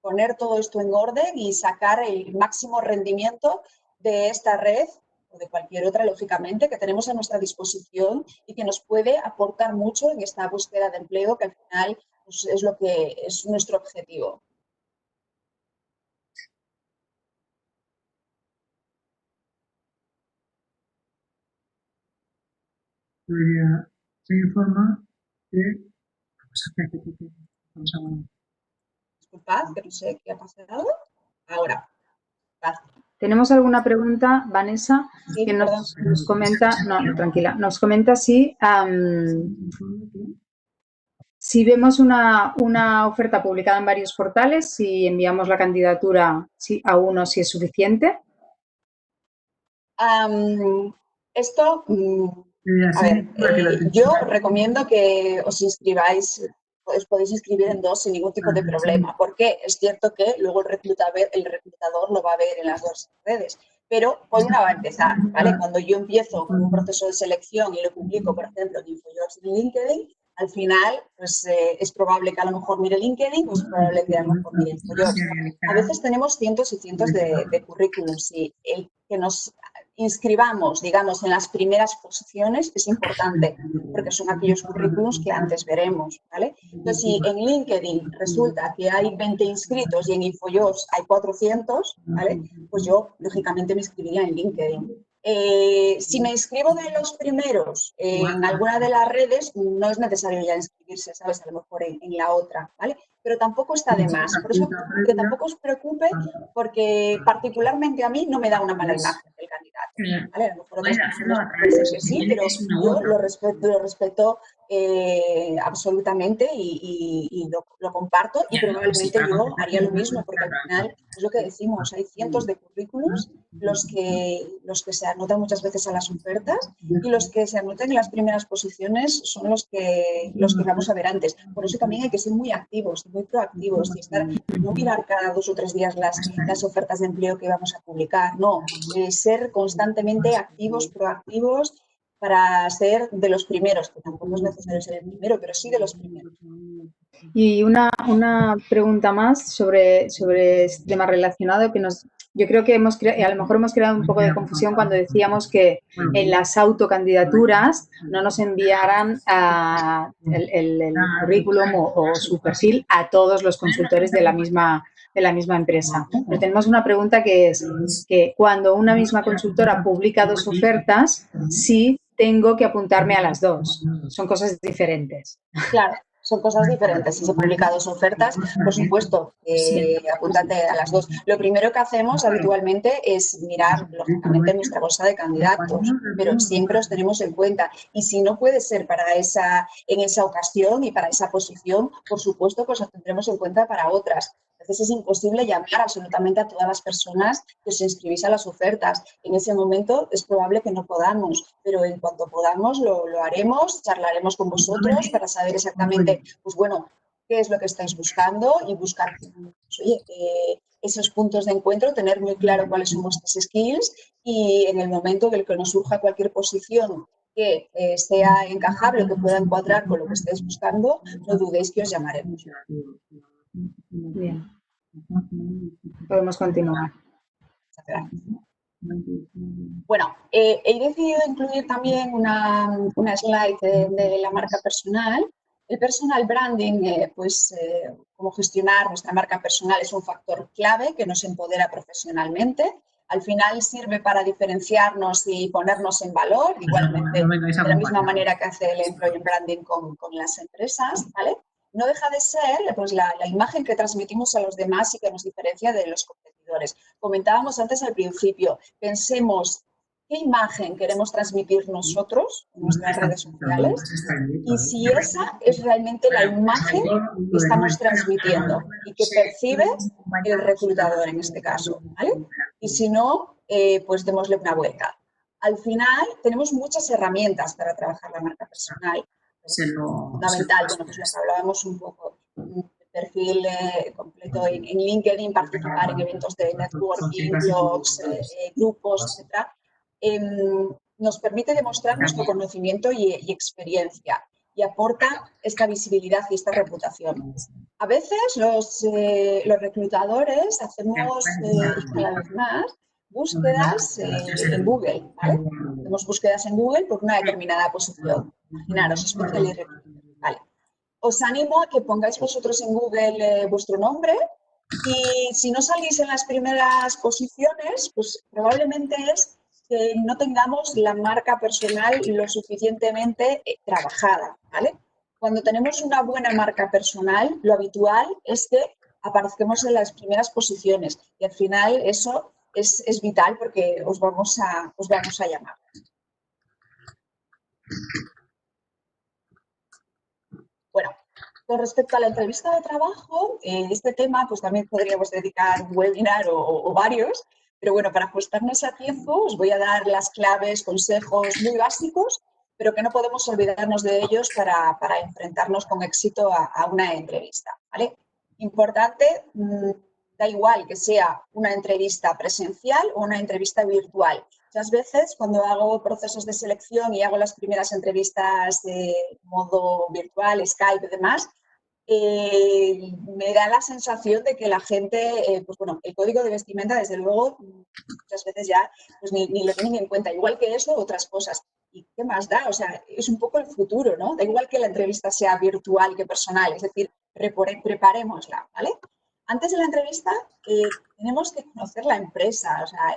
poner todo esto en orden y sacar el máximo rendimiento de esta red o de cualquier otra, lógicamente, que tenemos a nuestra disposición y que nos puede aportar mucho en esta búsqueda de empleo, que al final, pues, es lo que es nuestro objetivo. Se informa que Disculpad, que no sé qué ha pasado. Ahora. ¿Tenemos alguna pregunta, Vanessa? Sí, que nos comenta, no, tranquila, nos comenta si vemos una oferta publicada en varios portales, si enviamos la candidatura a uno, si es suficiente. Esto, a ver, yo recomiendo que os inscribáis, os podéis inscribir en dos sin ningún tipo de problema, porque es cierto que luego el reclutador lo va a ver en las dos redes. Pero por una va a empezar, ¿vale? Cuando yo empiezo con un proceso de selección y lo publico, por ejemplo, en InfoJobs y en LinkedIn, al final, pues es probable que a lo mejor mire LinkedIn, pues es probable que a lo mejor mire InfoJobs. A veces tenemos cientos y cientos de currículums, y el que nos inscribamos, digamos, en las primeras posiciones es importante, porque son aquellos currículums que antes veremos, ¿vale? Entonces, si en LinkedIn resulta que hay 20 inscritos y en InfoJobs hay 400, ¿vale? Pues yo, lógicamente, me inscribiría en LinkedIn. Si me inscribo de los primeros en alguna de las redes, no es necesario ya inscribirse, ¿sabes? A lo mejor en la otra, ¿vale? Pero tampoco está de más. Por eso, que tampoco os preocupe, porque particularmente a mí no me da una mala imagen el candidato, ¿vale? A lo mejor otras personas pueden ser que sí, pero yo lo respeto absolutamente y lo comparto, y probablemente yo haría lo mismo, porque al final es lo que decimos, hay cientos de currículums, los que se anotan muchas veces a las ofertas, y los que se anotan en las primeras posiciones son los que vamos a ver antes. Por eso también hay que ser muy activos, muy proactivos, y no mirar cada 2 o 3 días las ofertas de empleo que vamos a publicar, no, ser constantemente activos, proactivos, para ser de los primeros, que tampoco es necesario ser el primero, pero sí de los primeros. Y una pregunta más sobre este tema relacionado, que yo creo que a lo mejor hemos creado un poco de confusión cuando decíamos que en las autocandidaturas no nos enviaran el currículum o su perfil a todos los consultores de la misma empresa. Pero tenemos una pregunta que es que cuando una misma consultora publica dos ofertas, sí tengo que apuntarme a las dos. Son cosas diferentes. Claro, son cosas diferentes. Si se publican dos ofertas, por supuesto, apúntate a las dos. Lo primero que hacemos habitualmente es mirar, lógicamente, nuestra bolsa de candidatos, pero siempre os tenemos en cuenta. Y si no puede ser en esa ocasión y para esa posición, por supuesto que os tendremos en cuenta para otras. A veces es imposible llamar absolutamente a todas las personas que os inscribís a las ofertas. En ese momento es probable que no podamos, pero en cuanto podamos lo haremos, charlaremos con vosotros para saber exactamente, pues bueno, qué es lo que estáis buscando, y buscar, pues, oye, esos puntos de encuentro, tener muy claro cuáles son vuestras skills, y en el momento en el que nos surja cualquier posición que sea encajable, que pueda encuadrar con lo que estáis buscando, no dudéis que os llamaremos. Bien. Podemos continuar. Bueno, he decidido incluir también una slide de la marca personal. El personal branding, cómo gestionar nuestra marca personal, es un factor clave que nos empodera profesionalmente. Al final sirve para diferenciarnos y ponernos en valor, igualmente de la misma manera que hace el employer branding con las empresas, ¿vale? No deja de ser, pues, la imagen que transmitimos a los demás y que nos diferencia de los competidores. Comentábamos antes al principio, pensemos qué imagen queremos transmitir nosotros en nuestras redes sociales, y si esa es realmente la imagen que estamos transmitiendo y que percibe el reclutador en este caso, ¿vale? Y si no, pues démosle una vuelta. Al final tenemos muchas herramientas para trabajar la marca personal. Fundamental, bueno, pues lo que hablábamos un poco, perfil completo en LinkedIn, participar en eventos de networking, blogs, grupos, etc. Nos permite demostrar nuestro conocimiento y experiencia y aporta esta visibilidad y esta reputación. A veces los reclutadores hacemos, y cada vez más, búsquedas en Google, ¿vale? Hacemos búsquedas en Google por una determinada posición. Imaginaros, especial y recruiter, ¿vale? Os animo a que pongáis vosotros en Google vuestro nombre y si no salís en las primeras posiciones, pues probablemente es que no tengamos la marca personal lo suficientemente trabajada, ¿vale? Cuando tenemos una buena marca personal, lo habitual es que aparezcamos en las primeras posiciones y al final eso es vital porque os vamos a llamar. Bueno, con respecto a la entrevista de trabajo, este tema pues también podríamos dedicar un webinar o varios, pero bueno, para ajustarnos a tiempo os voy a dar las claves, consejos muy básicos, pero que no podemos olvidarnos de ellos para enfrentarnos con éxito a una entrevista, ¿vale? Importante, da igual que sea una entrevista presencial o una entrevista virtual. Muchas veces cuando hago procesos de selección y hago las primeras entrevistas de modo virtual, Skype y demás, me da la sensación de que la gente, pues bueno, el código de vestimenta, desde luego, muchas veces ya pues ni lo tienen en cuenta. Igual que eso, otras cosas. ¿Y qué más da? O sea, es un poco el futuro, ¿no? Da igual que la entrevista sea virtual que personal, es decir, preparémosla, ¿vale? Antes de la entrevista tenemos que conocer la empresa, o sea,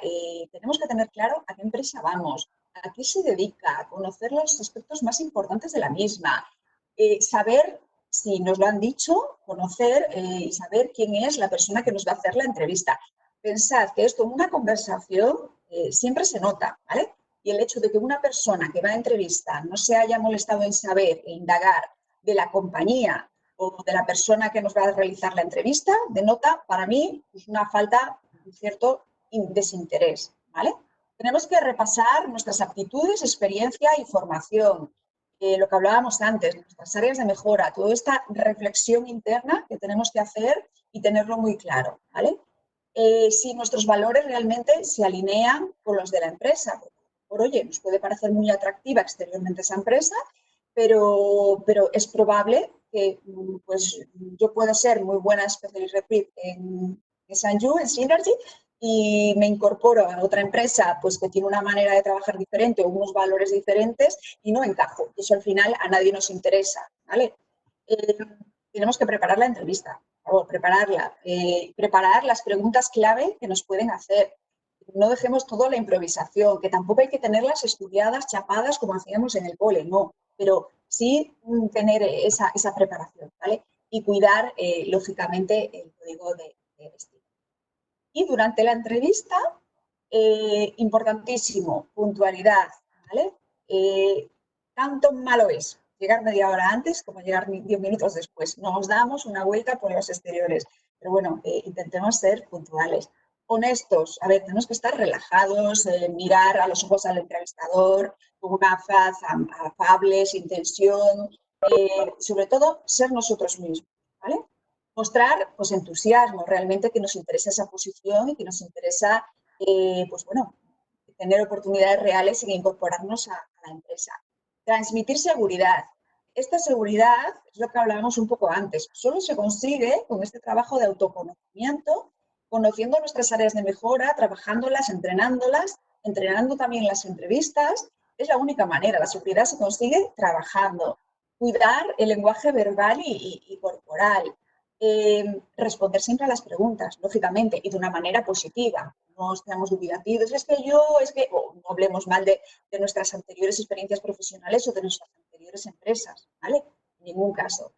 tenemos que tener claro a qué empresa vamos, a qué se dedica, conocer los aspectos más importantes de la misma, saber si nos lo han dicho, conocer y saber quién es la persona que nos va a hacer la entrevista. Pensad que esto en una conversación siempre se nota, ¿vale? Y el hecho de que una persona que va a entrevista no se haya molestado en saber e indagar de la compañía o de la persona que nos va a realizar la entrevista, denota para mí una falta de cierto desinterés, ¿vale? Tenemos que repasar nuestras aptitudes, experiencia y formación. Lo que hablábamos antes, nuestras áreas de mejora, toda esta reflexión interna que tenemos que hacer y tenerlo muy claro, ¿vale? Si nuestros valores realmente se alinean con los de la empresa. Por oye, nos puede parecer muy atractiva exteriormente esa empresa, pero es probable que pues, yo puedo ser muy buena Specialist Recruit en Sanju, en Synergy, y me incorporo a otra empresa pues, que tiene una manera de trabajar diferente o unos valores diferentes y no encajo. Eso al final a nadie nos interesa, ¿vale? Tenemos que preparar la entrevista, por favor, prepararla, preparar las preguntas clave que nos pueden hacer. No dejemos todo a la improvisación, que tampoco hay que tenerlas estudiadas, chapadas, como hacíamos en el cole, no, pero sí tener esa preparación, ¿vale? Y cuidar, lógicamente, el código de vestir. Y durante la entrevista, importantísimo, puntualidad, ¿vale? Tanto malo es llegar media hora antes como llegar 10 minutos después. Nos damos una vuelta por los exteriores, pero bueno, intentemos ser puntuales. Honestos, a ver, tenemos que estar relajados, mirar a los ojos al entrevistador con una faz afable, sin tensión, sobre todo ser nosotros mismos, ¿vale? Mostrar pues, entusiasmo, realmente que nos interesa esa posición y que nos interesa, pues bueno, tener oportunidades reales y incorporarnos a la empresa. Transmitir seguridad. Esta seguridad es lo que hablábamos un poco antes. Solo se consigue con este trabajo de autoconocimiento, conociendo nuestras áreas de mejora, trabajándolas, entrenando también las entrevistas. Es la única manera. La seguridad se consigue trabajando. Cuidar el lenguaje verbal y corporal. Responder siempre a las preguntas, lógicamente, y de una manera positiva. No estamos dubitativos, o no hablemos mal de nuestras anteriores experiencias profesionales o de nuestras anteriores empresas, ¿vale? En ningún caso.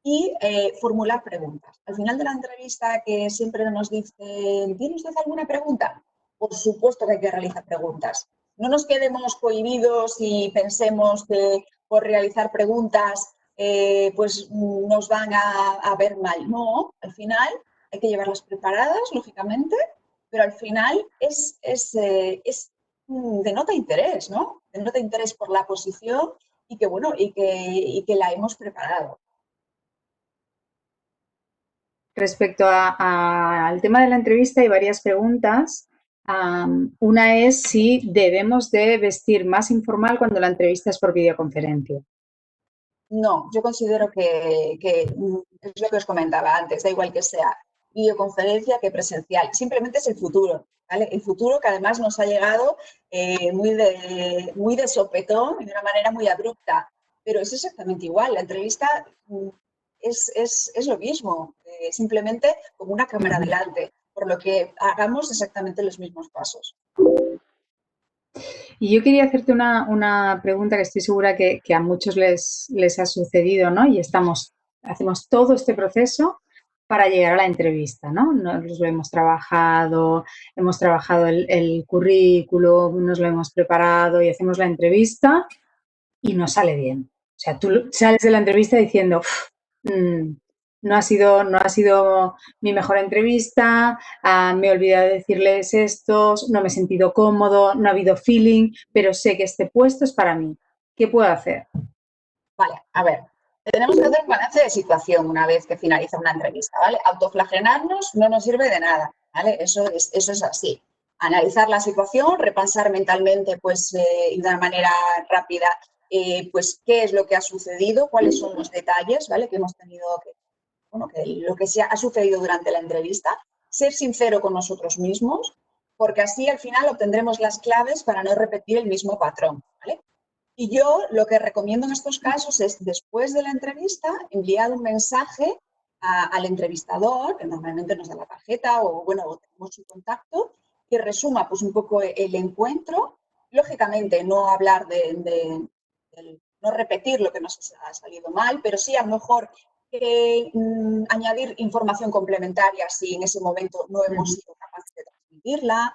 Y formular preguntas. Al final de la entrevista, que siempre nos dicen, ¿tiene usted alguna pregunta? Por supuesto que hay que realizar preguntas. No nos quedemos cohibidos y pensemos que por realizar preguntas pues nos van a ver mal. No, al final hay que llevarlas preparadas, lógicamente, pero al final es denota interés, ¿no? Denota interés por la posición y que, bueno, y que la hemos preparado. Respecto al tema de la entrevista hay varias preguntas. Una es si debemos de vestir más informal cuando la entrevista es por videoconferencia. No, yo considero que es lo que os comentaba antes, da igual que sea videoconferencia que presencial, simplemente es el futuro, ¿vale? El futuro que además nos ha llegado muy de sopetón y de una manera muy abrupta, pero es exactamente igual, la entrevista es lo mismo, simplemente con una cámara delante, por lo que hagamos exactamente los mismos pasos. Y yo quería hacerte una pregunta que estoy segura que a muchos les ha sucedido, ¿no? Y hacemos todo este proceso para llegar a la entrevista, ¿no? Nos lo hemos trabajado el currículo, nos lo hemos preparado y hacemos la entrevista y no sale bien. O sea, tú sales de la entrevista diciendo, no ha sido mi mejor entrevista, me he olvidado de decirles esto, no me he sentido cómodo, no ha habido feeling, pero sé que este puesto es para mí. ¿Qué puedo hacer? Vale, a ver, tenemos que hacer un balance de situación una vez que finaliza una entrevista, ¿vale? Autoflagelarnos no nos sirve de nada, ¿vale? Eso es así. Analizar la situación, repasar mentalmente, pues, de una manera rápida, pues, qué es lo que ha sucedido, cuáles son los detalles, ¿vale? Que hemos tenido que, bueno, que lo que ha sucedido durante la entrevista, ser sincero con nosotros mismos, porque así al final obtendremos las claves para no repetir el mismo patrón, ¿vale? Y yo lo que recomiendo en estos casos es, después de la entrevista, enviar un mensaje al entrevistador, que normalmente nos da la tarjeta o, bueno, o tenemos su contacto, que resuma pues un poco el encuentro. Lógicamente, no hablar no repetir lo que nos ha salido mal, pero sí a lo mejor añadir información complementaria si en ese momento no hemos sido capaces de transmitirla,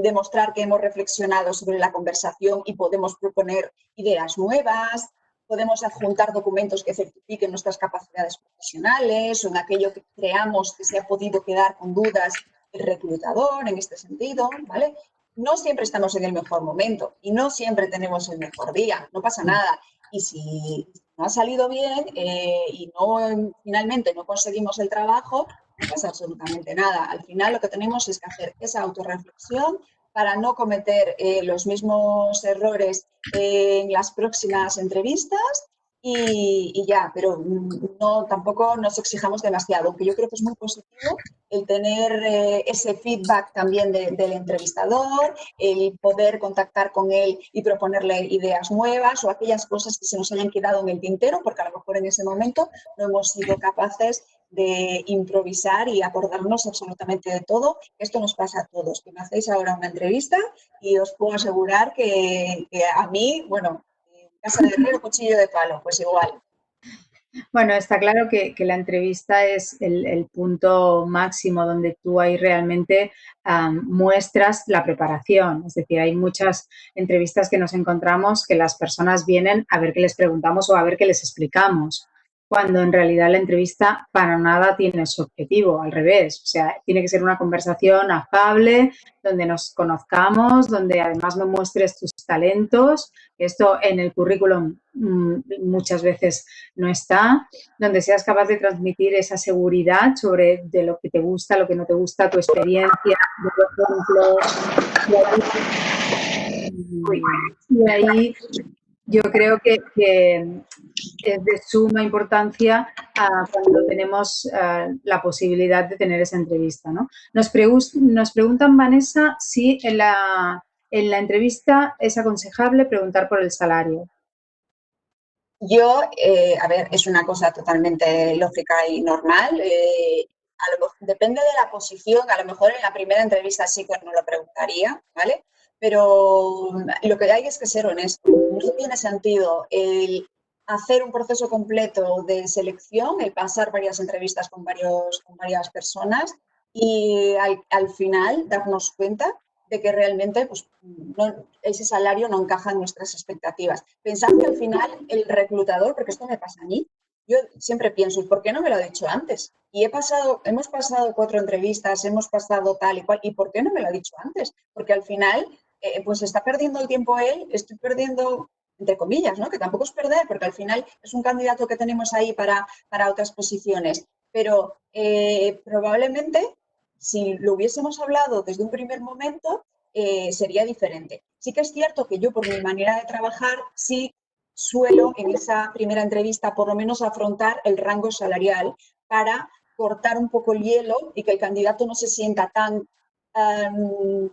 demostrar que hemos reflexionado sobre la conversación y podemos proponer ideas nuevas, podemos adjuntar documentos que certifiquen nuestras capacidades profesionales o en aquello que creamos que se ha podido quedar con dudas el reclutador en este sentido, ¿vale? No siempre estamos en el mejor momento y no siempre tenemos el mejor día, no pasa nada. Y si no ha salido bien y finalmente no conseguimos el trabajo, no pasa absolutamente nada. Al final lo que tenemos es que hacer esa autorreflexión para no cometer los mismos errores en las próximas entrevistas y ya, pero no, tampoco nos exijamos demasiado, aunque yo creo que es muy positivo el tener ese feedback también del entrevistador, el poder contactar con él y proponerle ideas nuevas o aquellas cosas que se nos hayan quedado en el tintero, porque a lo mejor en ese momento no hemos sido capaces de improvisar y acordarnos absolutamente de todo. Esto nos pasa a todos, que me hacéis ahora una entrevista y os puedo asegurar que a mí, bueno, en casa de herrero, cuchillo de palo, pues igual. Bueno, está claro que la entrevista es el punto máximo donde tú ahí realmente muestras la preparación. Es decir, hay muchas entrevistas que nos encontramos que las personas vienen a ver qué les preguntamos o a ver qué les explicamos, cuando en realidad la entrevista para nada tiene su objetivo, al revés. O sea, tiene que ser una conversación afable, donde nos conozcamos, donde además me muestres tus talentos. Esto en el currículum muchas veces no está, donde seas capaz de transmitir esa seguridad sobre de lo que te gusta, lo que no te gusta, tu experiencia, por ejemplo. Y ahí yo creo que es de suma importancia cuando tenemos la posibilidad de tener esa entrevista, ¿no? Nos preguntan, Vanessa, si en la entrevista es aconsejable preguntar por el salario. Yo, a ver, es una cosa totalmente lógica y normal. Depende de la posición, a lo mejor en la primera entrevista sí que no lo preguntaría, ¿vale? Pero lo que hay es que ser honesto. No tiene sentido el hacer un proceso completo de selección, el pasar varias entrevistas con varias personas y al final darnos cuenta de que realmente pues, ese salario no encaja en nuestras expectativas. Pensad que al final el reclutador, porque esto me pasa a mí, yo siempre pienso, ¿y por qué no me lo ha dicho antes? Y hemos pasado 4 entrevistas, hemos pasado tal y cual, ¿y por qué no me lo ha dicho antes? Porque al final pues está perdiendo el tiempo él, estoy perdiendo, entre comillas, ¿no? Que tampoco es perder, porque al final es un candidato que tenemos ahí para otras posiciones. Pero probablemente, si lo hubiésemos hablado desde un primer momento, sería diferente. Sí que es cierto que yo, por mi manera de trabajar, sí suelo en esa primera entrevista por lo menos afrontar el rango salarial para cortar un poco el hielo y que el candidato no se sienta tan,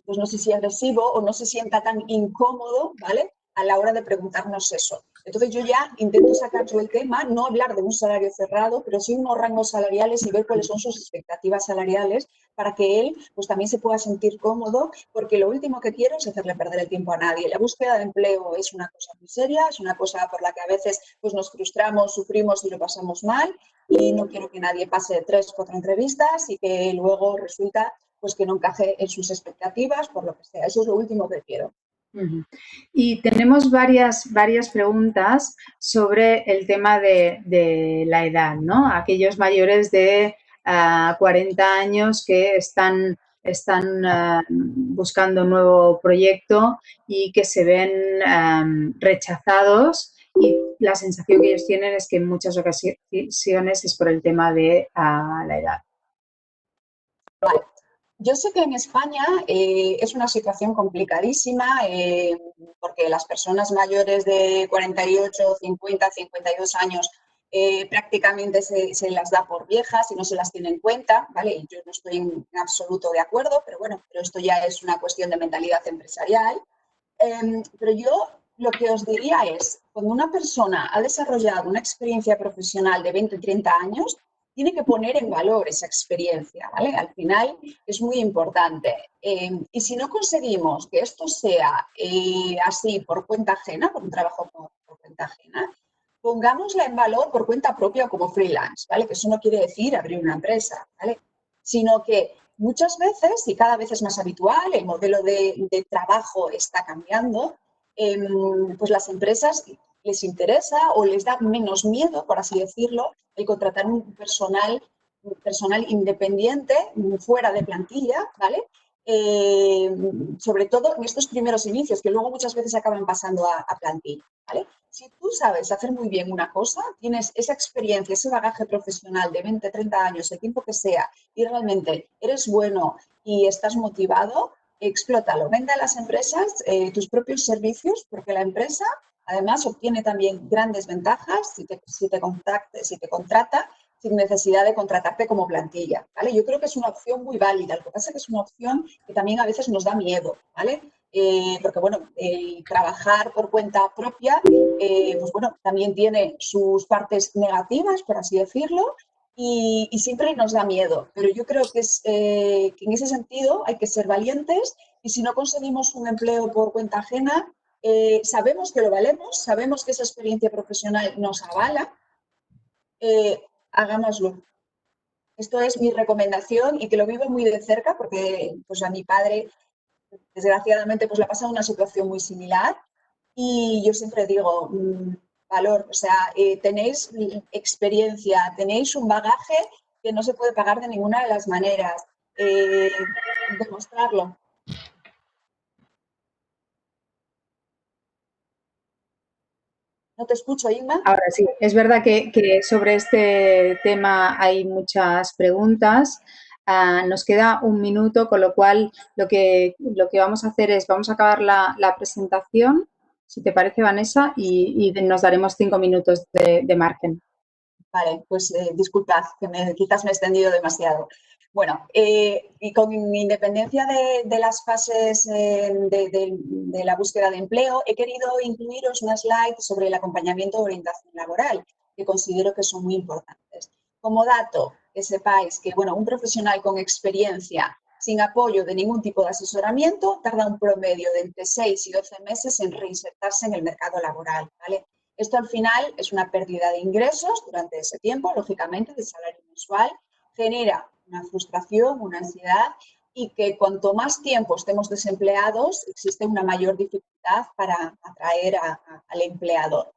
pues no sé si agresivo o no se sienta tan incómodo, ¿vale? A la hora de preguntarnos eso. Entonces yo ya intento sacar yo el tema, no hablar de un salario cerrado, pero sí unos rangos salariales y ver cuáles son sus expectativas salariales para que él pues también se pueda sentir cómodo, porque lo último que quiero es hacerle perder el tiempo a nadie. La búsqueda de empleo es una cosa muy seria, es una cosa por la que a veces pues nos frustramos, sufrimos y lo pasamos mal, y no quiero que nadie pase 3 o 4 entrevistas y que luego resulta pues que no encaje en sus expectativas, por lo que sea. Eso es lo último que quiero. Y tenemos varias preguntas sobre el tema de la edad, ¿no? Aquellos mayores de 40 años que están buscando un nuevo proyecto y que se ven rechazados, y la sensación que ellos tienen es que en muchas ocasiones es por el tema de la edad. Vale. Yo sé que en España es una situación complicadísima porque las personas mayores de 48, 50, 52 años prácticamente se las da por viejas y no se las tiene en cuenta, ¿vale? Y yo no estoy en absoluto de acuerdo, pero bueno, pero esto ya es una cuestión de mentalidad empresarial. Pero yo lo que os diría es, cuando una persona ha desarrollado una experiencia profesional de 20, 30 años, tiene que poner en valor esa experiencia, ¿vale? Al final es muy importante. Y si no conseguimos que esto sea así por cuenta ajena, por un trabajo por cuenta ajena, pongámosla en valor por cuenta propia o como freelance, ¿vale? Que eso no quiere decir abrir una empresa, ¿vale? Sino que muchas veces, y cada vez es más habitual, el modelo de trabajo está cambiando, pues las empresas les interesa o les da menos miedo, por así decirlo, el contratar un personal independiente, fuera de plantilla, ¿vale? Sobre todo en estos primeros inicios, que luego muchas veces acaban pasando a plantilla, ¿vale? Si tú sabes hacer muy bien una cosa, tienes esa experiencia, ese bagaje profesional de 20, 30 años, el tiempo que sea, y realmente eres bueno y estás motivado, explótalo. Vende a las empresas tus propios servicios, porque la empresa además obtiene también grandes ventajas si te contrata sin necesidad de contratarte como plantilla, ¿vale? Yo creo que es una opción muy válida. Lo que pasa es que es una opción que también a veces nos da miedo, ¿vale? Porque, bueno, trabajar por cuenta propia, pues bueno, también tiene sus partes negativas, por así decirlo, y siempre nos da miedo. Pero yo creo que en ese sentido hay que ser valientes, y si no conseguimos un empleo por cuenta ajena, sabemos que lo valemos, sabemos que esa experiencia profesional nos avala, hagámoslo. Esto es mi recomendación y que lo vivo muy de cerca porque pues, a mi padre, desgraciadamente, pues le ha pasado una situación muy similar, y yo siempre digo, valor, o sea, tenéis experiencia, tenéis un bagaje que no se puede pagar de ninguna de las maneras. Demostrarlo. No te escucho, Inma. Ahora sí, es verdad que sobre este tema hay muchas preguntas. Nos queda un minuto, con lo cual lo que vamos a hacer es, vamos a acabar la presentación, si te parece, Vanessa, y nos daremos 5 minutos de margen. Vale, pues disculpad, que quizás me he extendido demasiado. Bueno, y con independencia de las fases de la búsqueda de empleo, he querido incluiros una slide sobre el acompañamiento de orientación laboral, que considero que son muy importantes. Como dato, que sepáis que, bueno, un profesional con experiencia sin apoyo de ningún tipo de asesoramiento tarda un promedio de entre 6 y 12 meses en reinsertarse en el mercado laboral, ¿vale? Esto al final es una pérdida de ingresos durante ese tiempo, lógicamente, de salario mensual, genera una frustración, una ansiedad, y que cuanto más tiempo estemos desempleados, existe una mayor dificultad para atraer al empleador.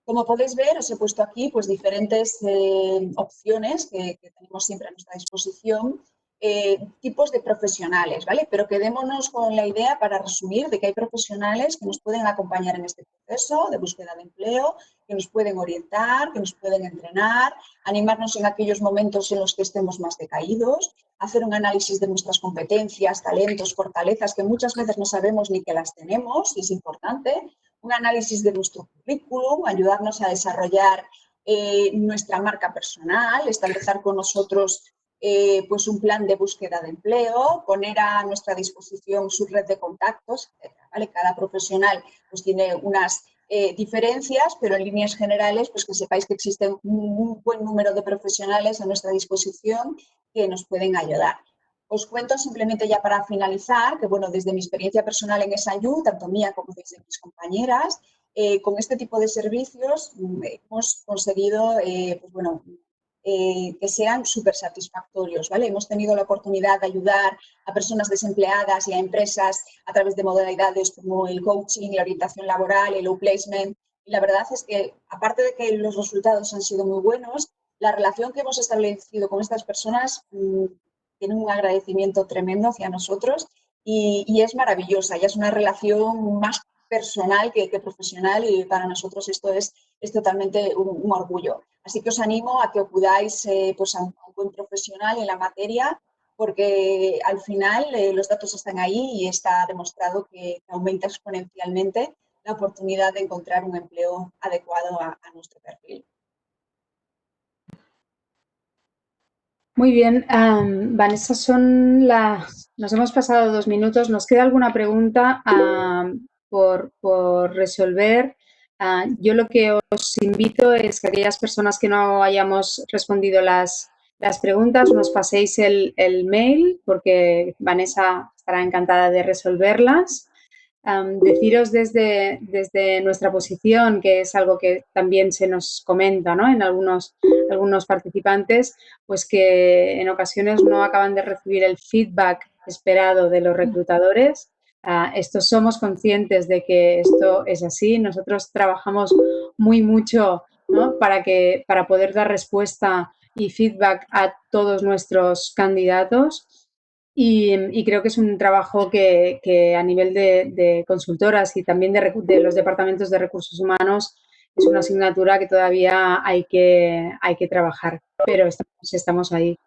Como podéis ver, os he puesto aquí pues, diferentes opciones que tenemos siempre a nuestra disposición tipos de profesionales, ¿vale? Pero quedémonos con la idea, para resumir, de que hay profesionales que nos pueden acompañar en este proceso de búsqueda de empleo, que nos pueden orientar, que nos pueden entrenar, animarnos en aquellos momentos en los que estemos más decaídos, hacer un análisis de nuestras competencias, talentos, fortalezas, que muchas veces no sabemos ni que las tenemos, y es importante, un análisis de nuestro currículum, ayudarnos a desarrollar nuestra marca personal, establecer con nosotros pues un plan de búsqueda de empleo, poner a nuestra disposición su red de contactos, ¿vale? Cada profesional pues tiene unas diferencias, pero en líneas generales pues que sepáis que existen un buen número de profesionales a nuestra disposición que nos pueden ayudar. Os cuento simplemente ya para finalizar que, bueno, desde mi experiencia personal en SIU, tanto mía como desde mis compañeras, con este tipo de servicios hemos conseguido, pues bueno, que sean súper satisfactorios, ¿vale? Hemos tenido la oportunidad de ayudar a personas desempleadas y a empresas a través de modalidades como el coaching, la orientación laboral, el outplacement. Y la verdad es que, aparte de que los resultados han sido muy buenos, la relación que hemos establecido con estas personas tiene un agradecimiento tremendo hacia nosotros y es maravillosa. Ya es una relación más personal que profesional, y para nosotros esto es totalmente un orgullo. Así que os animo a que acudáis pues a un buen profesional en la materia, porque al final los datos están ahí y está demostrado que aumenta exponencialmente la oportunidad de encontrar un empleo adecuado a nuestro perfil. Muy bien, Vanessa, nos hemos pasado 2 minutos. ¿Nos queda alguna pregunta por resolver? Yo lo que os invito es que aquellas personas que no hayamos respondido las preguntas nos paséis el mail, porque Vanessa estará encantada de resolverlas. Deciros desde nuestra posición, que es algo que también se nos comenta, ¿no?, en algunos participantes, pues que en ocasiones no acaban de recibir el feedback esperado de los reclutadores. Estos somos conscientes de que esto es así. Nosotros trabajamos muy mucho, ¿no?, para poder dar respuesta y feedback a todos nuestros candidatos. Y creo que es un trabajo que a nivel de consultoras y también de los departamentos de recursos humanos es una asignatura que todavía hay que trabajar, pero estamos ahí.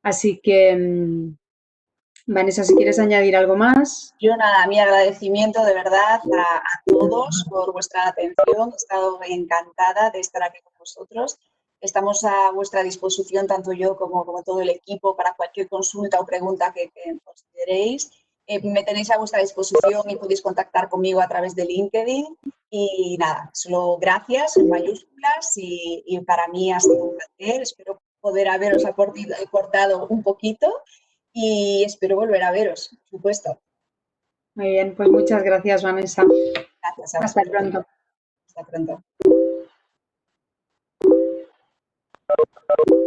Así que, Vanessa, si quieres añadir algo más. Yo nada, mi agradecimiento de verdad a todos por vuestra atención. He estado encantada de estar aquí con vosotros. Estamos a vuestra disposición, tanto yo como todo el equipo, para cualquier consulta o pregunta que consideréis. Me tenéis a vuestra disposición y podéis contactar conmigo a través de LinkedIn. Y nada, solo gracias en mayúsculas y para mí ha sido un placer. Espero poder haberos aportado un poquito y espero volver a veros, por supuesto. Muy bien, pues muchas gracias, Vanessa. Gracias a Hasta vosotros. pronto. Hasta pronto.